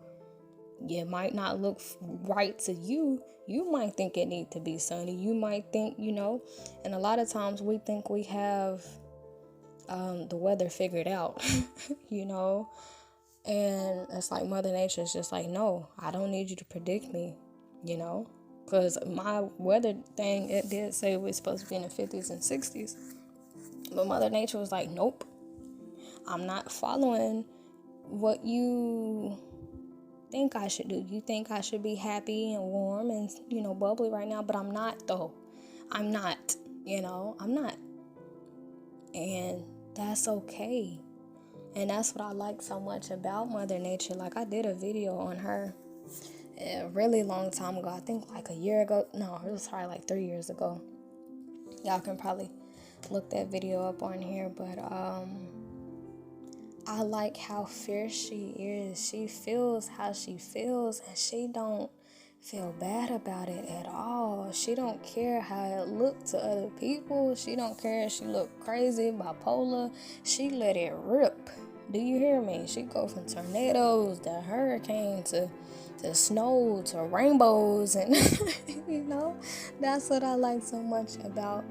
It might not look right to you. You might think it need to be sunny. You might think, and a lot of times we think we have the weather figured out, And it's like Mother Nature is just like, no, I don't need you to predict me, Because my weather thing, it did say we're supposed to be in the 50s and 60s. But Mother Nature was like, nope, I'm not following what you think I should do. You think I should be happy and warm and, bubbly right now, but I'm not, though. I'm not, I'm not. And that's okay. And that's what I like so much about Mother Nature. Like, I did a video on her a really long time ago. I think like a year ago. No, it was probably like 3 years ago. Y'all can probably look that video up on here. But I like how fierce she is. She feels how she feels, and she don't feel bad about it at all. She don't care how it looked to other people. She don't care if she look crazy, bipolar. She let it rip. Do you hear me? She go from tornadoes to hurricane to snow to rainbows, and that's what I like so much about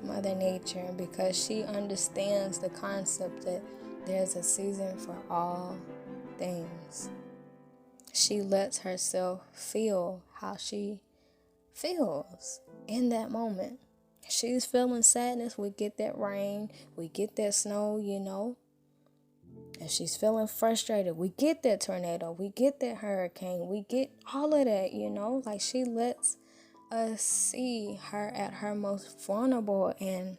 Mother Nature, because she understands the concept that there's a season for all things. She lets herself feel how she feels in that moment. She's feeling sadness, we get that rain, we get that snow, If she's feeling frustrated, we get that tornado, we get that hurricane, we get all of that, Like, she lets us see her at her most vulnerable. And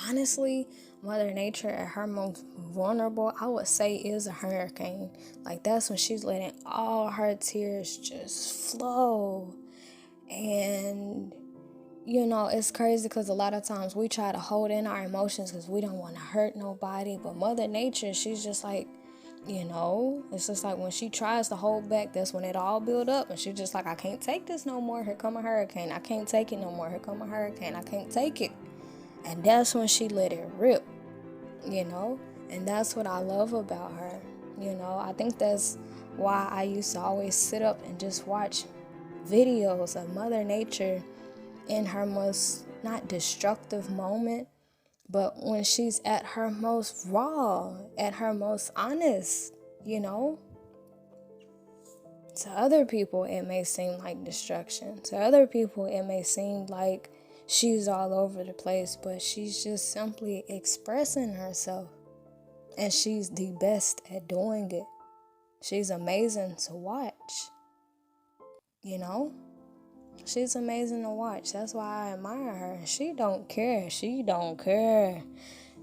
honestly, Mother Nature at her most vulnerable, I would say, is a hurricane. Like, that's when she's letting all her tears just flow. And it's crazy because a lot of times we try to hold in our emotions because we don't want to hurt nobody. But Mother Nature, she's just like, it's just like when she tries to hold back, that's when it all build up. And she's just like, I can't take this no more. Here come a hurricane. I can't take it no more. Here come a hurricane. I can't take it. And that's when she let it rip, And that's what I love about her. I think that's why I used to always sit up and just watch videos of Mother Nature in her most not destructive moment, but when she's at her most raw, at her most honest, To other people, it may seem like destruction. To other people, it may seem like she's all over the place, but she's just simply expressing herself. And she's the best at doing it. She's amazing to watch, you know? She's amazing to watch. That's why I admire her. She don't care. She don't care.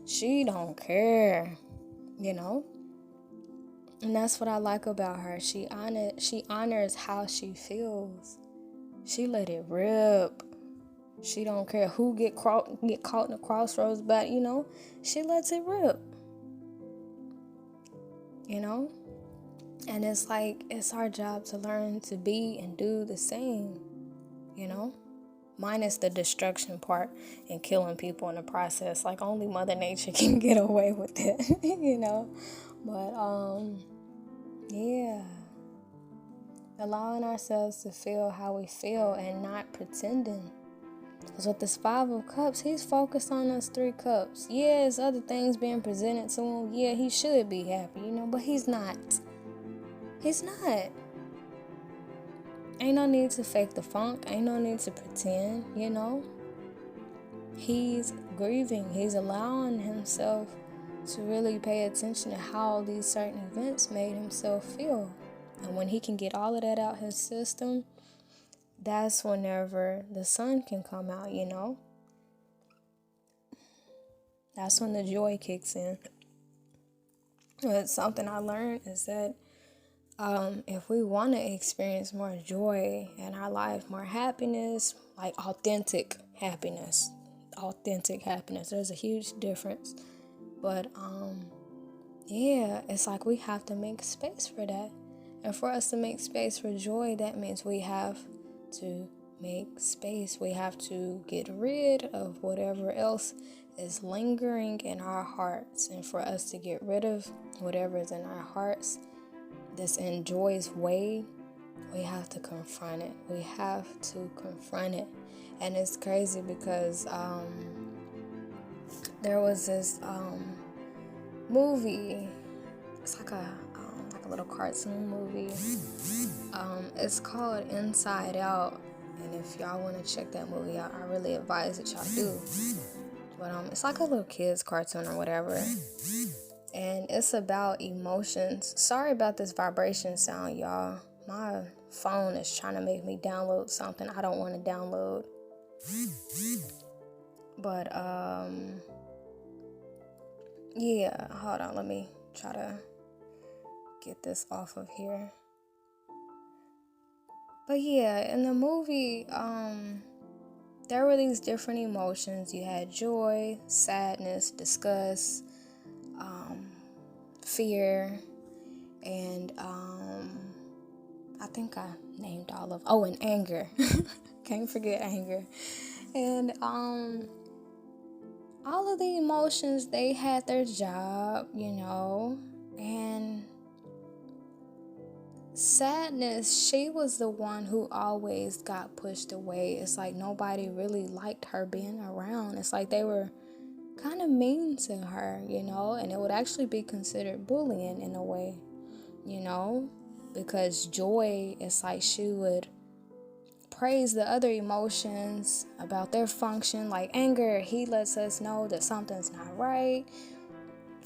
She don't care, And that's what I like about her. She honors how she feels. She let it rip. She don't care who get caught in the crossroads, but she lets it rip. And it's like it's our job to learn to be and do the same, minus the destruction part and killing people in the process. Like only Mother Nature can get away with it, But yeah, allowing ourselves to feel how we feel and not pretending. Because with this 5 of Cups, he's focused on those 3 cups. Yeah, there's other things being presented to him. Yeah, he should be happy, but he's not. He's not. Ain't no need to fake the funk. Ain't no need to pretend, He's grieving. He's allowing himself to really pay attention to how these certain events made himself feel. And when he can get all of that out his system, that's whenever the sun can come out, That's when the joy kicks in. But something I learned is that if we want to experience more joy in our life, more happiness, like authentic happiness, there's a huge difference. But yeah, it's like we have to make space for that. And for us to make space for joy, that means we have to make space. We have to get rid of whatever else is lingering in our hearts. And for us to get rid of whatever is in our hearts that's in joy's way, we have to confront it. We have to confront it. And it's crazy because there was this movie. It's like a little cartoon movie. It's called Inside Out. And if y'all want to check that movie out, I really advise that y'all do. But it's like a little kids cartoon or whatever. And it's about emotions. Sorry about this vibration sound, y'all. My phone is trying to make me download something I don't want to download. But, yeah, hold on. Let me try to get this off of here. But yeah, in the movie, there were these different emotions. You had joy, sadness, disgust, fear, and I think I named all of and anger. Can't forget anger. And all of the emotions, they had their job, and sadness, she was the one who always got pushed away. It's like nobody really liked her being around. It's like they were kind of mean to her, and it would actually be considered bullying in a way, because joy, it's like she would praise the other emotions about their function. Like anger, he lets us know that something's not right.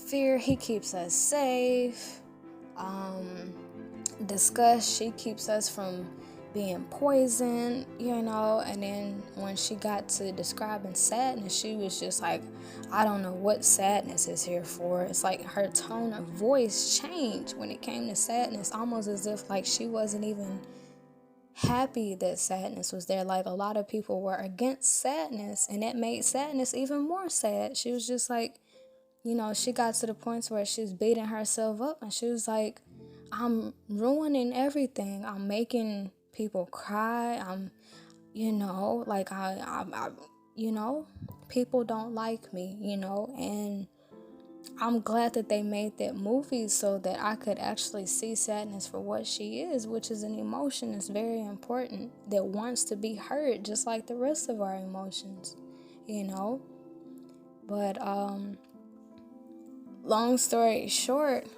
Fear, he keeps us safe. Disgust, she keeps us from being poisoned, and then when she got to describing sadness, she was just like, I don't know what sadness is here for. It's like her tone of voice changed when it came to sadness, almost as if like she wasn't even happy that sadness was there. Like a lot of people were against sadness, and that made sadness even more sad. She was just like, she got to the point where she was beating herself up, and she was like, I'm ruining everything. I'm making people cry. I'm, like I people don't like me, and I'm glad that they made that movie so that I could actually see sadness for what she is, which is an emotion that's very important that wants to be heard just like the rest of our emotions, you know? But long story short,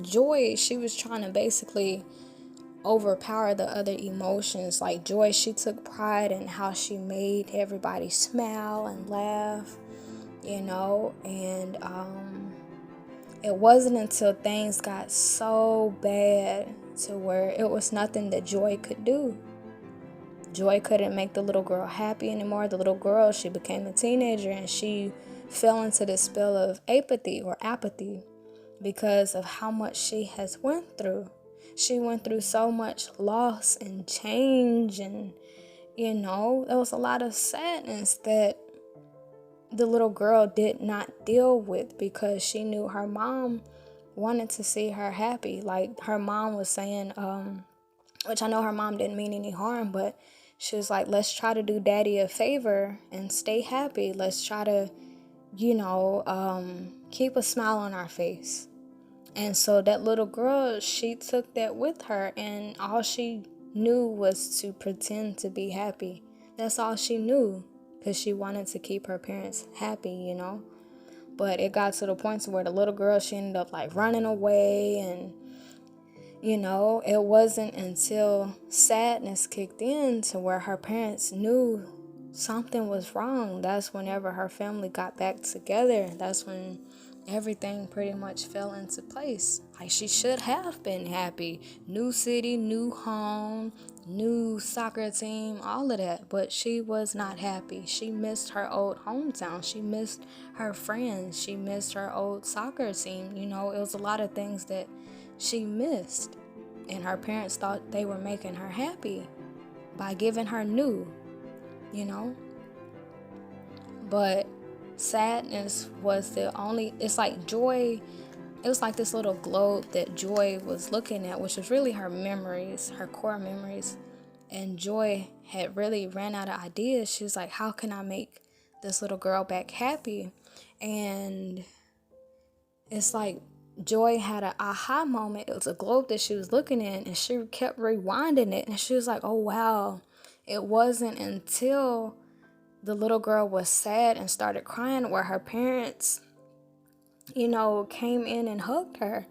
Joy, she was trying to basically overpower the other emotions. Like Joy, she took pride in how she made everybody smile and laugh, and it wasn't until things got so bad to where it was nothing that Joy could do. Joy couldn't make the little girl happy anymore. The little girl, she became a teenager and she fell into this spell of apathy because of how much she has went through. She went through so much loss and change, and there was a lot of sadness that the little girl did not deal with because she knew her mom wanted to see her happy. Like her mom was saying, which I know her mom didn't mean any harm, but she was like, let's try to do daddy a favor and stay happy. Let's try to, keep a smile on our face. And so that little girl, she took that with her, and all she knew was to pretend to be happy. That's all she knew, because she wanted to keep her parents happy, But it got to the point to where the little girl, she ended up like running away, and it wasn't until sadness kicked in to where her parents knew something was wrong. That's whenever her family got back together. That's when everything pretty much fell into place. Like she should have been happy. New city, new home, new soccer team, all of that. But she was not happy. She missed her old hometown. She missed her friends. She missed her old soccer team. It was a lot of things that she missed. And her parents thought they were making her happy by giving her new, But sadness was it's like Joy, it was like this little globe that Joy was looking at, which was really her memories, her core memories. And Joy had really ran out of ideas. She was like, how can I make this little girl back happy? And it's like Joy had an aha moment. It was a globe that she was looking in, and she kept rewinding it. And she was like, oh, wow. It wasn't until the little girl was sad and started crying where her parents, came in and hugged her.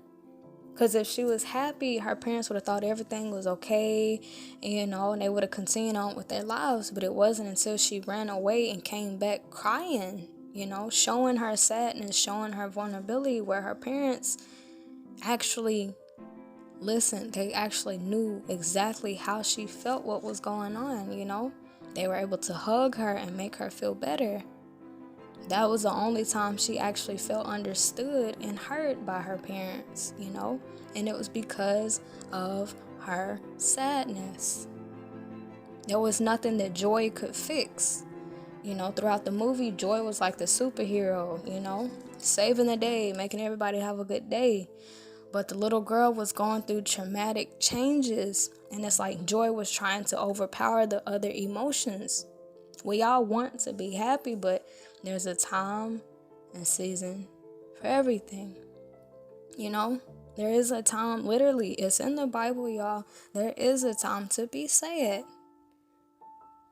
Because if she was happy, her parents would have thought everything was okay, and they would have continued on with their lives. But it wasn't until she ran away and came back crying, showing her sadness, showing her vulnerability, where her parents actually listened. They actually knew exactly how she felt, what was going on, They were able to hug her and make her feel better. That was the only time she actually felt understood and heard by her parents, And it was because of her sadness. There was nothing that Joy could fix. Throughout the movie, Joy was like the superhero, saving the day, making everybody have a good day. But the little girl was going through traumatic changes, and it's like Joy was trying to overpower the other emotions. We all want to be happy, but there's a time and season for everything. There is a time, literally, it's in the Bible, y'all. There is a time to be sad.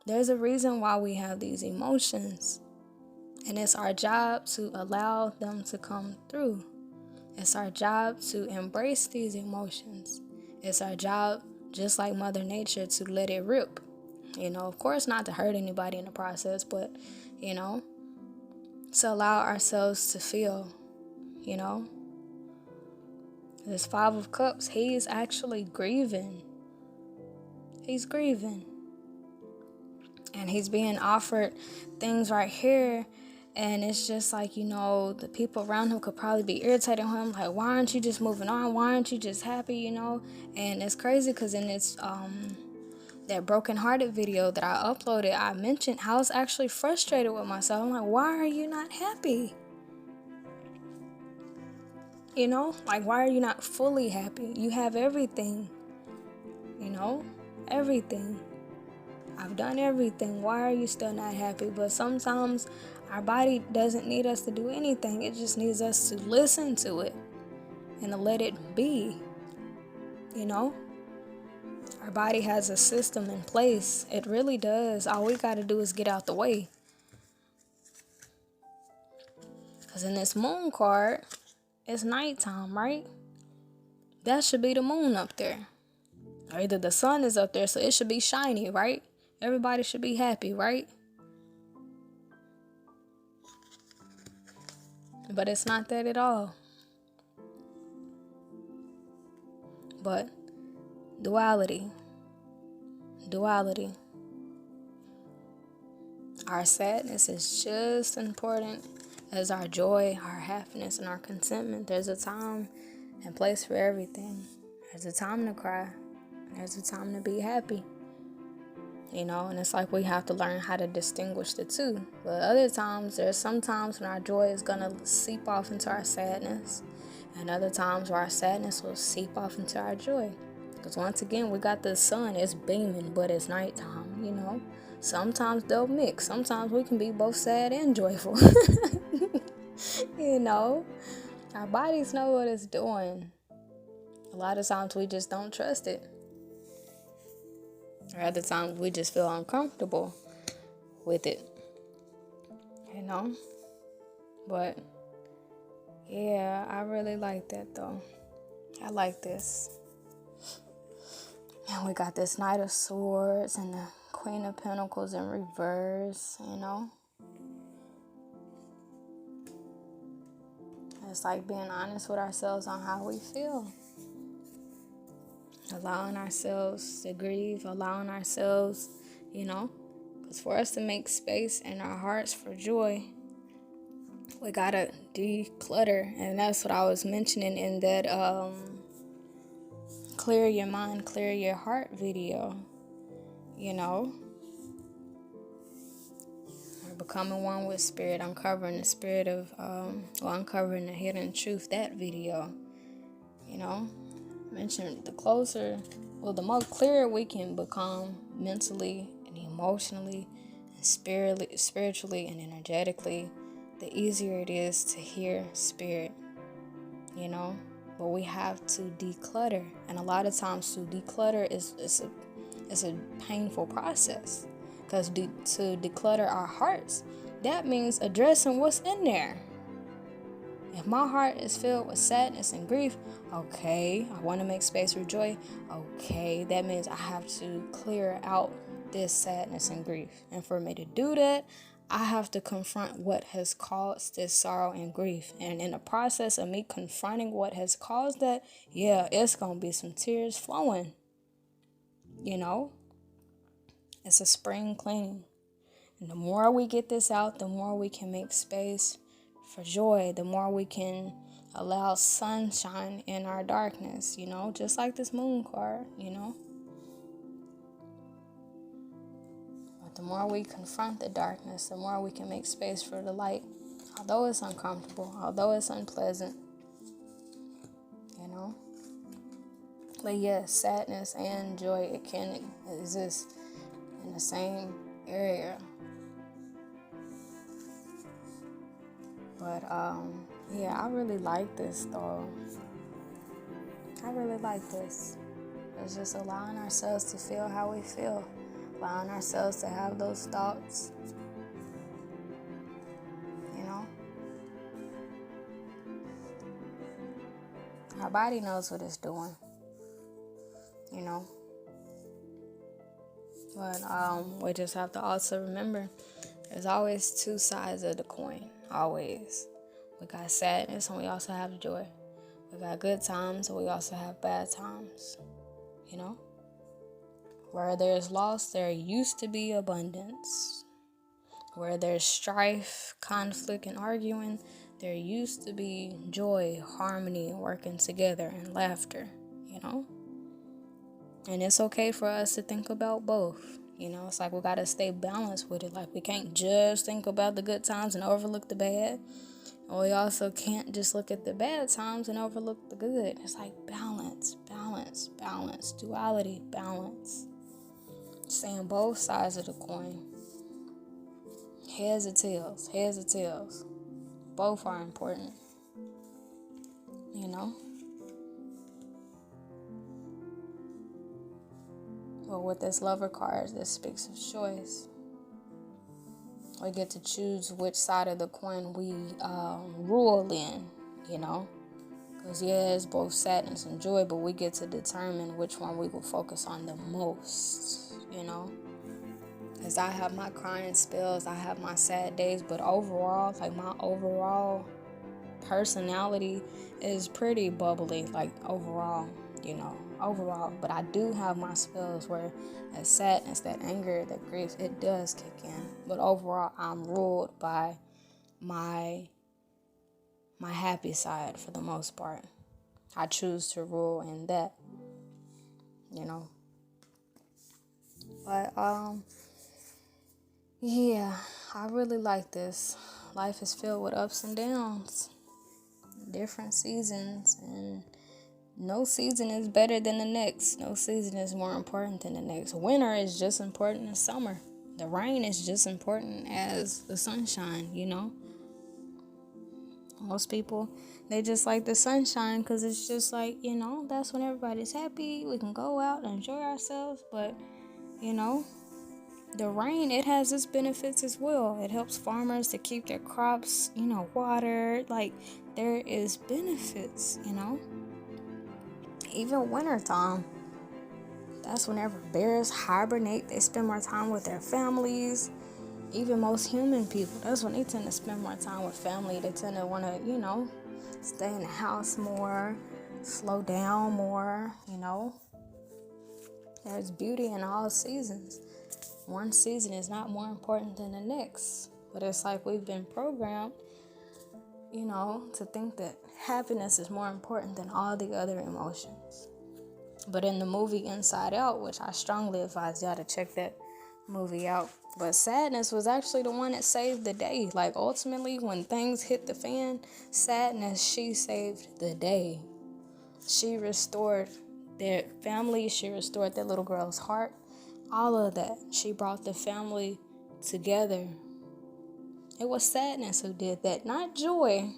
There's a reason why we have these emotions, and it's our job to allow them to come through. It's our job to embrace these emotions. It's our job, just like Mother Nature, to let it rip. Of course, not to hurt anybody in the process, but, to allow ourselves to feel, This Five of Cups, he's actually grieving. He's grieving. And he's being offered things right here. And it's just like, the people around him could probably be irritating him. Like, why aren't you just moving on? Why aren't you just happy, And it's crazy because in this, that brokenhearted video that I uploaded, I mentioned how I was actually frustrated with myself. I'm like, why are you not happy? Like, why are you not fully happy? You have everything, everything. I've done everything. Why are you still not happy? But sometimes Our body doesn't need us to do anything. It just needs us to listen to it and to let it be. You know? Our body has a system in place. It really does. All we got to do is get out the way. Because in this moon card, it's nighttime, right? That should be the moon up there. Or either the sun is up there, so it should be shiny, right? Everybody should be happy, right? But it's not that at all. But duality. Our sadness is just as important as our joy, our happiness, and our contentment. There's a time and place for everything. There's a time to cry. There's a time to be happy. You know, and it's like we have to learn how to distinguish the two. But other times, there's some times when our joy is going to seep off into our sadness. And other times where our sadness will seep off into our joy. Because once again, we got the sun. It's beaming, but it's nighttime, you know. Sometimes they'll mix. Sometimes we can be both sad and joyful. You know, our bodies know what it's doing. A lot of times we just don't trust it. Or other times we just feel uncomfortable with it. You know? But, yeah, I really like that though. I like this. And we got this Knight of Swords and the Queen of Pentacles in reverse, you know? It's like being honest with ourselves on how we feel. Allowing ourselves to grieve, allowing ourselves, you know, because for us to make space in our hearts for joy, we gotta declutter. And that's what I was mentioning in that Clear Your Mind, Clear Your Heart video. You know, we're becoming one with spirit, uncovering the spirit of, uncovering the hidden truth, that video, you know. Mentioned the more clearer we can become mentally and emotionally and spiritually and energetically, the easier it is to hear spirit, you know. But we have to declutter, and a lot of times to declutter is a painful process, because to declutter our hearts, that means addressing what's in there. If my heart is filled with sadness and grief, okay, I want to make space for joy. Okay, that means I have to clear out this sadness and grief. And for me to do that, I have to confront what has caused this sorrow and grief. And in the process of me confronting what has caused that, yeah, it's going to be some tears flowing. You know, it's a spring cleaning. And the more we get this out, the more we can make space for joy, the more we can allow sunshine in our darkness, you know, just like this moon card, you know. But the more we confront the darkness, the more we can make space for the light, although it's uncomfortable, although it's unpleasant, you know. But yes, sadness and joy, it can exist in the same area. But, yeah, I really like this, though. I really like this. It's just allowing ourselves to feel how we feel. Allowing ourselves to have those thoughts. You know? Our body knows what it's doing. You know? But, we just have to also remember, there's always two sides of the coin. Always. We got sadness and we also have joy. We got good times and we also have bad times. You know? Where there's loss, there used to be abundance. Where there's strife, conflict, and arguing, there used to be joy, harmony, working together, and laughter. You know? And it's okay for us to think about both. You know, it's like we got to stay balanced with it. Like, we can't just think about the good times and overlook the bad. And we also can't just look at the bad times and overlook the good. It's like balance, duality, balance. Stay on both sides of the coin. Heads or tails, heads or tails. Both are important, you know? But with this Lover card, this speaks of choice. We get to choose which side of the coin we rule in, you know? Because, yeah, it's both sadness and joy, but we get to determine which one we will focus on the most, you know? Because I have my crying spells, I have my sad days, but overall, like, my overall personality is pretty bubbly, like, overall, you know, overall. But I do have my spells where that sadness, that anger, that grief, it does kick in. But overall, I'm ruled by my happy side for the most part. I choose to rule in that, you know. But yeah, I really like this. Life is filled with ups and downs, different seasons, and no season is better than the next. No season is more important than the next. Winter is just important as summer. The rain is just important as the sunshine, you know. Most people, they just like the sunshine because it's just like, you know, that's when everybody's happy. We can go out and enjoy ourselves. But, you know, the rain, it has its benefits as well. It helps farmers to keep their crops, you know, watered. Like, there is benefits, you know. Even wintertime, that's whenever bears hibernate. They spend more time with their families. Even most human people, that's when they tend to spend more time with family. They tend to want to, you know, stay in the house more, slow down more, you know. There's beauty in all seasons. One season is not more important than the next. But it's like we've been programmed, you know, to think that happiness is more important than all the other emotions. But in the movie Inside Out, which I strongly advise y'all to check that movie out, but sadness was actually the one that saved the day. Like, ultimately, when things hit the fan, sadness, she saved the day. She restored their family. She restored that little girl's heart. All of that. She brought the family together. It was sadness who did that, not joy.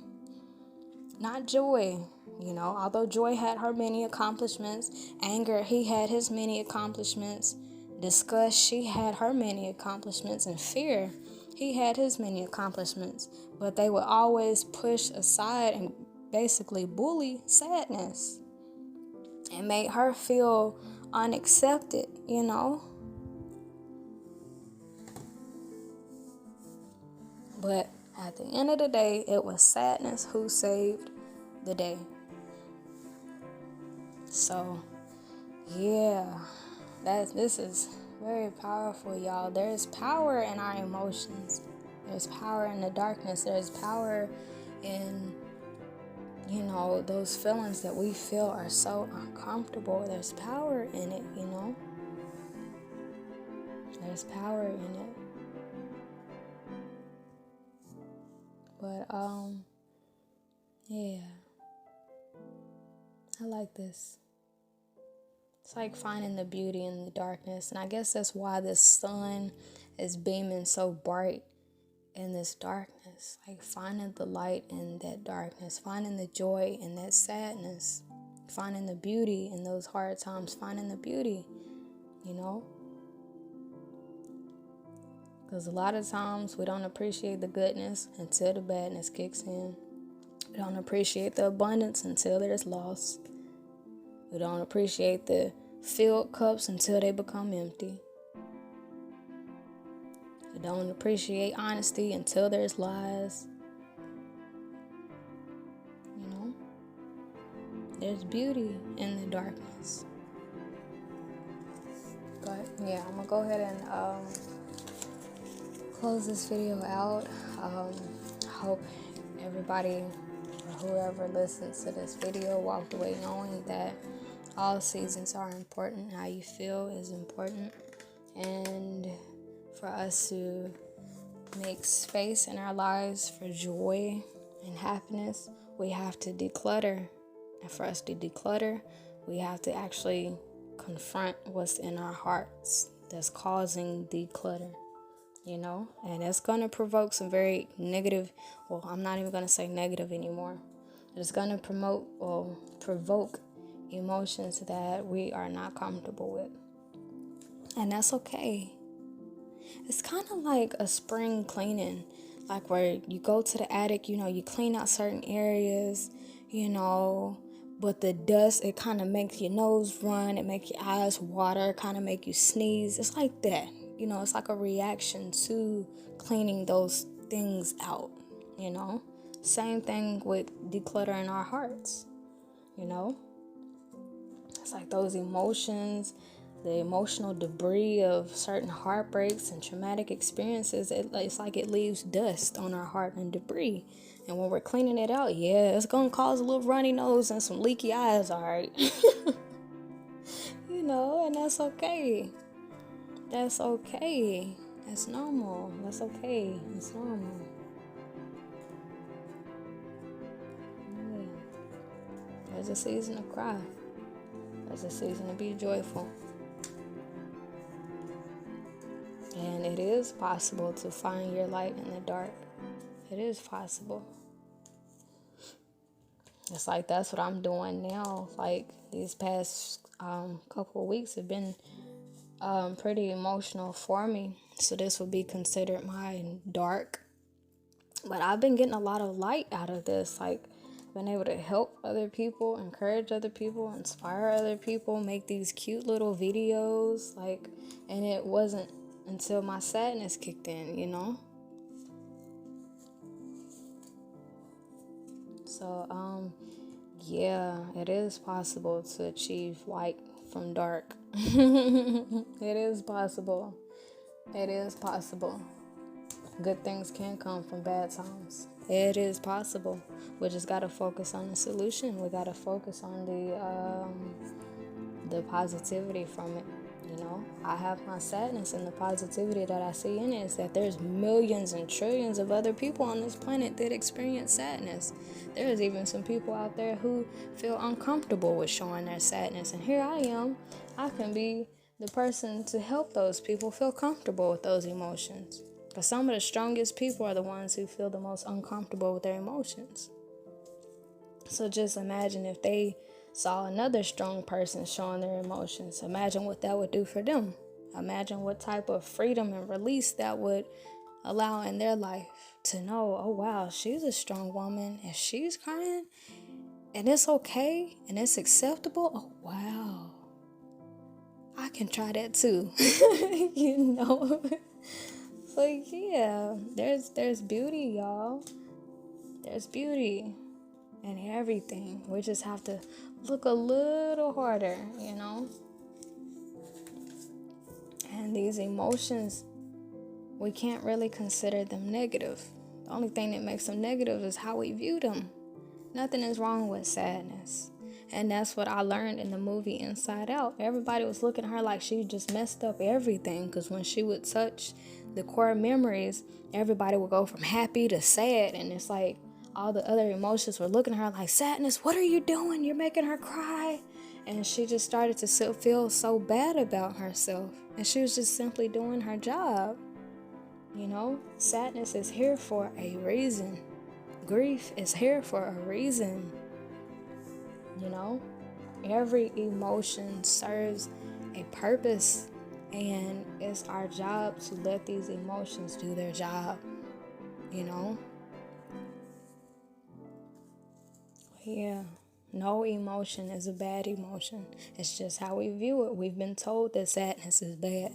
Not joy. You know, although joy had her many accomplishments, anger, he had his many accomplishments. Disgust, she had her many accomplishments, and fear, he had his many accomplishments, but they would always push aside and basically bully sadness and make her feel unaccepted, you know. But at the end of the day, it was sadness who saved the day. So, yeah, this is very powerful, y'all. There's power in our emotions. There's power in the darkness. There's power in, you know, those feelings that we feel are so uncomfortable. There's power in it, you know. There's power in it. But, yeah. I like this. It's like finding the beauty in the darkness. And I guess that's why the sun is beaming so bright in this darkness. Like finding the light in that darkness. Finding the joy in that sadness. Finding the beauty in those hard times. Finding the beauty, you know. Because a lot of times we don't appreciate the goodness until the badness kicks in. We don't appreciate the abundance until there's loss. We don't appreciate the filled cups until they become empty. We don't appreciate honesty until there's lies. You know? There's beauty in the darkness. But yeah, I'm going to go ahead and close this video out. I hope everybody or whoever listens to this video walked away knowing that all seasons are important. How you feel is important. And for us to make space in our lives for joy and happiness, we have to declutter. And for us to declutter, we have to actually confront what's in our hearts that's causing declutter. and it's going to provoke some very negative, well, I'm not even going to say negative anymore. It's going to provoke emotions that we are not comfortable with. And that's okay. It's kind of like a spring cleaning, like where you go to the attic, you clean out certain areas, but the dust, it kind of makes your nose run, it makes your eyes water, kind of make you sneeze. It's like that, it's like a reaction to cleaning those things out, Same thing with decluttering our hearts, It's like those emotions, the emotional debris of certain heartbreaks and traumatic experiences, it's like it leaves dust on our heart and debris. And when we're cleaning it out, it's going to cause a little runny nose and some leaky eyes, all right? And that's okay. That's okay. That's normal. That's okay. It's normal. Yeah. There's a season to cry. There's a season to be joyful. And it is possible to find your light in the dark. It is possible. It's like that's what I'm doing now. Like these past couple of weeks have been pretty emotional for me. So this would be considered my dark. But I've been getting a lot of light out of this. Like been able to help other people, encourage other people, inspire other people, make these cute little videos. And it wasn't until my sadness kicked in, So, it is possible to achieve light from dark. It is possible. It is possible. Good things can come from bad times. It is possible. We just gotta focus on the solution. We gotta focus on the positivity from it. I have my sadness, and the positivity that I see in it is that there's millions and trillions of other people on this planet that experience sadness. There's even some people out there who feel uncomfortable with showing their sadness, and here I am. I can be the person to help those people feel comfortable with those emotions. Because some of the strongest people are the ones who feel the most uncomfortable with their emotions. So just imagine if they saw another strong person showing their emotions. Imagine what that would do for them. Imagine what type of freedom and release that would allow in their life to know, oh wow, she's a strong woman and she's crying and it's okay and it's acceptable. Oh wow, I can try that too. So yeah, there's beauty, y'all. There's beauty in everything. We just have to look a little harder, And these emotions, we can't really consider them negative. The only thing that makes them negative is how we view them. Nothing is wrong with sadness. And that's what I learned in the movie Inside Out. Everybody was looking at her like she just messed up everything, because when she would touch the core memories, everybody would go from happy to sad, and it's like all the other emotions were looking at her like, sadness, what are you doing? You're making her cry. And she just started to feel so bad about herself, and she was just simply doing her job. Sadness is here for a reason. Grief is here for a reason. Every emotion serves a purpose, and it's our job to let these emotions do their job. Yeah, no emotion is a bad emotion. It's just how we view it. We've been told that sadness is bad.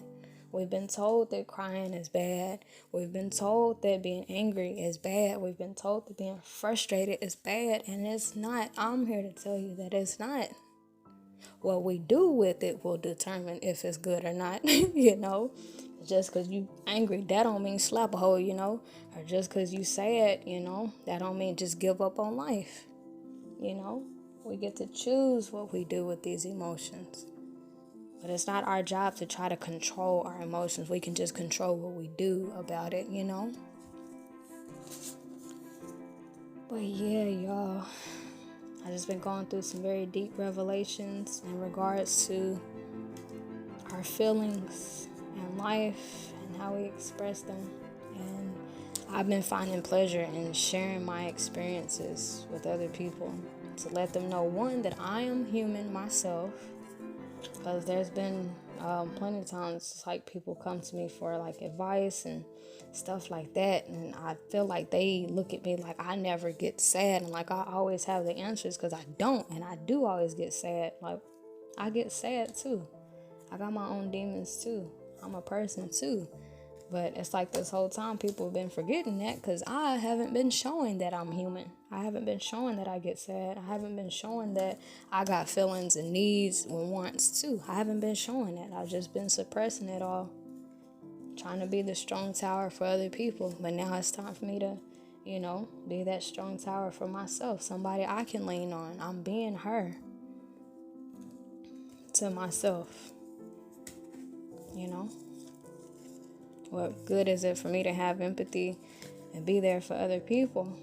We've been told that crying is bad. We've been told that being angry is bad. We've been told that being frustrated is bad, and it's not. I'm here to tell you that it's not. What we do with it will determine if it's good or not, Just because you angry, that don't mean slap a hole, Or just because you sad, that don't mean just give up on life, We get to choose what we do with these emotions. But it's not our job to try to control our emotions. We can just control what we do about it, But yeah, y'all, I just been going through some very deep revelations in regards to our feelings and life and how we express them. And I've been finding pleasure in sharing my experiences with other people to let them know, one, that I am human myself, because there's been plenty of times like people come to me for like advice and stuff like that, and I feel like they look at me like I never get sad and like I always have the answers, because I don't. And I do always get sad. Like, I get sad too. I got my own demons too. I'm a person too. But it's like this whole time people have been forgetting that, because I haven't been showing that I'm human. I haven't been showing that I get sad. I haven't been showing that I got feelings and needs and wants too. I haven't been showing that. I've just been suppressing it all, trying to be the strong tower for other people. But now it's time for me to, be that strong tower for myself. Somebody I can lean on. I'm being her to myself, What good is it for me to have empathy and be there for other people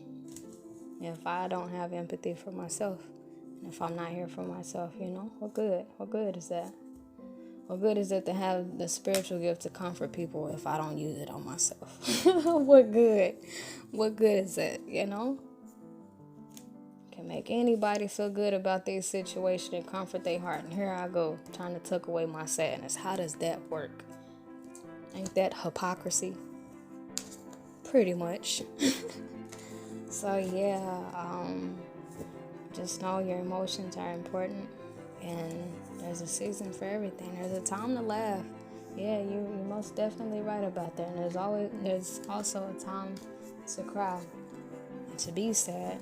if I don't have empathy for myself? And if I'm not here for myself, what good? What good is that? What good is it to have the spiritual gift to comfort people if I don't use it on myself? What good? What good is it, Can make anybody feel good about their situation and comfort their heart. And here I go, trying to tuck away my sadness. How does that work? Ain't that hypocrisy? Pretty much. So yeah, just know your emotions are important, and there's a season for everything. There's a time to laugh. Yeah, you're most definitely right about that. And there's also a time to cry and to be sad,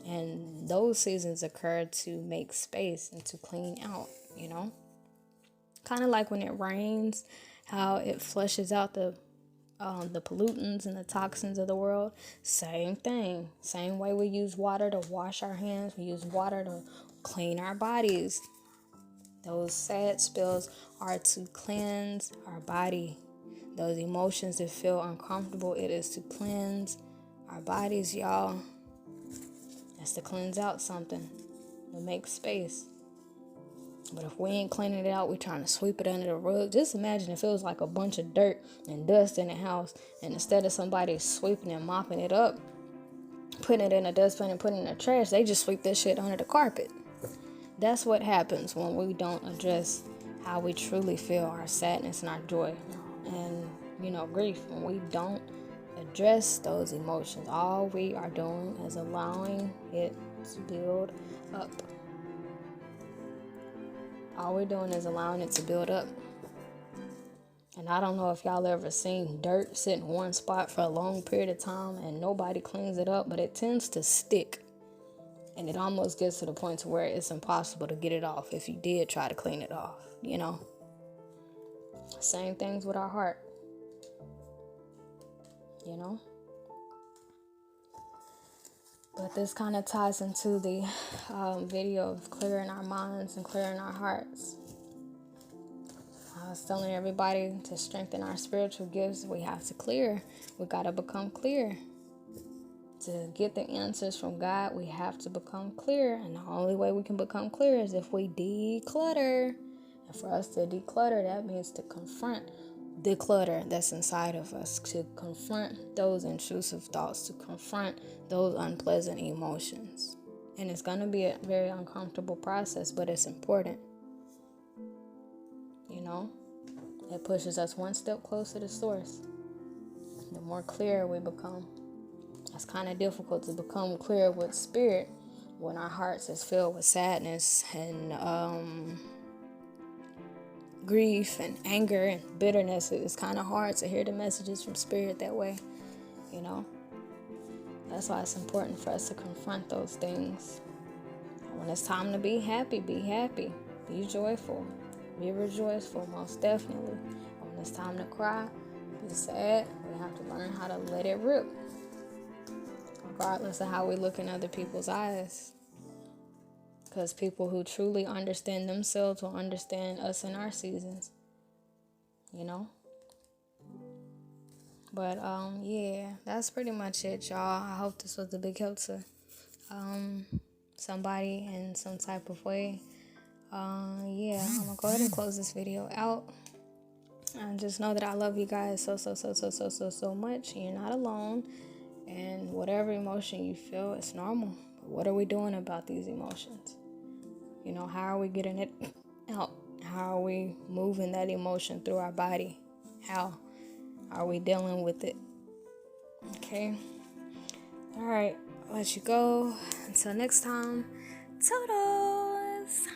And those seasons occur to make space and to clean out, Kind of like when it rains, how it flushes out the pollutants and the toxins of the world. Same thing. Same way we use water to wash our hands, we use water to clean our bodies. Those sad spills are to cleanse our body. Those emotions that feel uncomfortable, it is to cleanse our bodies, y'all. That's to cleanse out something, to make space. But if we ain't cleaning it out, we trying to sweep it under the rug. Just imagine if it was like a bunch of dirt and dust in the house, and instead of somebody sweeping and mopping it up, putting it in a dustbin and putting it in the trash, they just sweep this shit under the carpet. That's what happens when we don't address how we truly feel, our sadness and our joy and, grief. When we don't address those emotions, all we are doing is allowing it to build up. All we're doing is allowing it to build up. And I don't know if y'all ever seen dirt sit in one spot for a long period of time and nobody cleans it up, but it tends to stick. And it almost gets to the point to where it's impossible to get it off if you did try to clean it off, Same things with our heart, But this kind of ties into the video of clearing our minds and clearing our hearts. I was telling everybody to strengthen our spiritual gifts, we have to clear. We got to become clear. To get the answers from God, we have to become clear. And the only way we can become clear is if we declutter. And for us to declutter, that means to confront the clutter that's inside of us, to confront those intrusive thoughts, to confront those unpleasant emotions. And it's going to be a very uncomfortable process, but it's important. It pushes us one step closer to source. The more clear we become. It's kind of difficult to become clear with spirit when our hearts is filled with sadness and grief and anger and bitterness. It's kind of hard to hear the messages from spirit that way, That's why it's important for us to confront those things. When it's time to be happy, be happy. Be joyful. Be rejoiceful, most definitely. And when it's time to cry, be sad, we have to learn how to let it rip. Regardless of how we look in other people's eyes. Because people who truly understand themselves will understand us in our seasons. But, yeah, that's pretty much it, y'all. I hope this was a big help to somebody in some type of way. Yeah, I'm going to go ahead and close this video out. And just know that I love you guys so much. You're not alone. And whatever emotion you feel, it's normal. But what are we doing about these emotions? You know, how are we getting it out? How are we moving that emotion through our body? How are we dealing with it? Okay. All right. I'll let you go. Until next time. Toodles.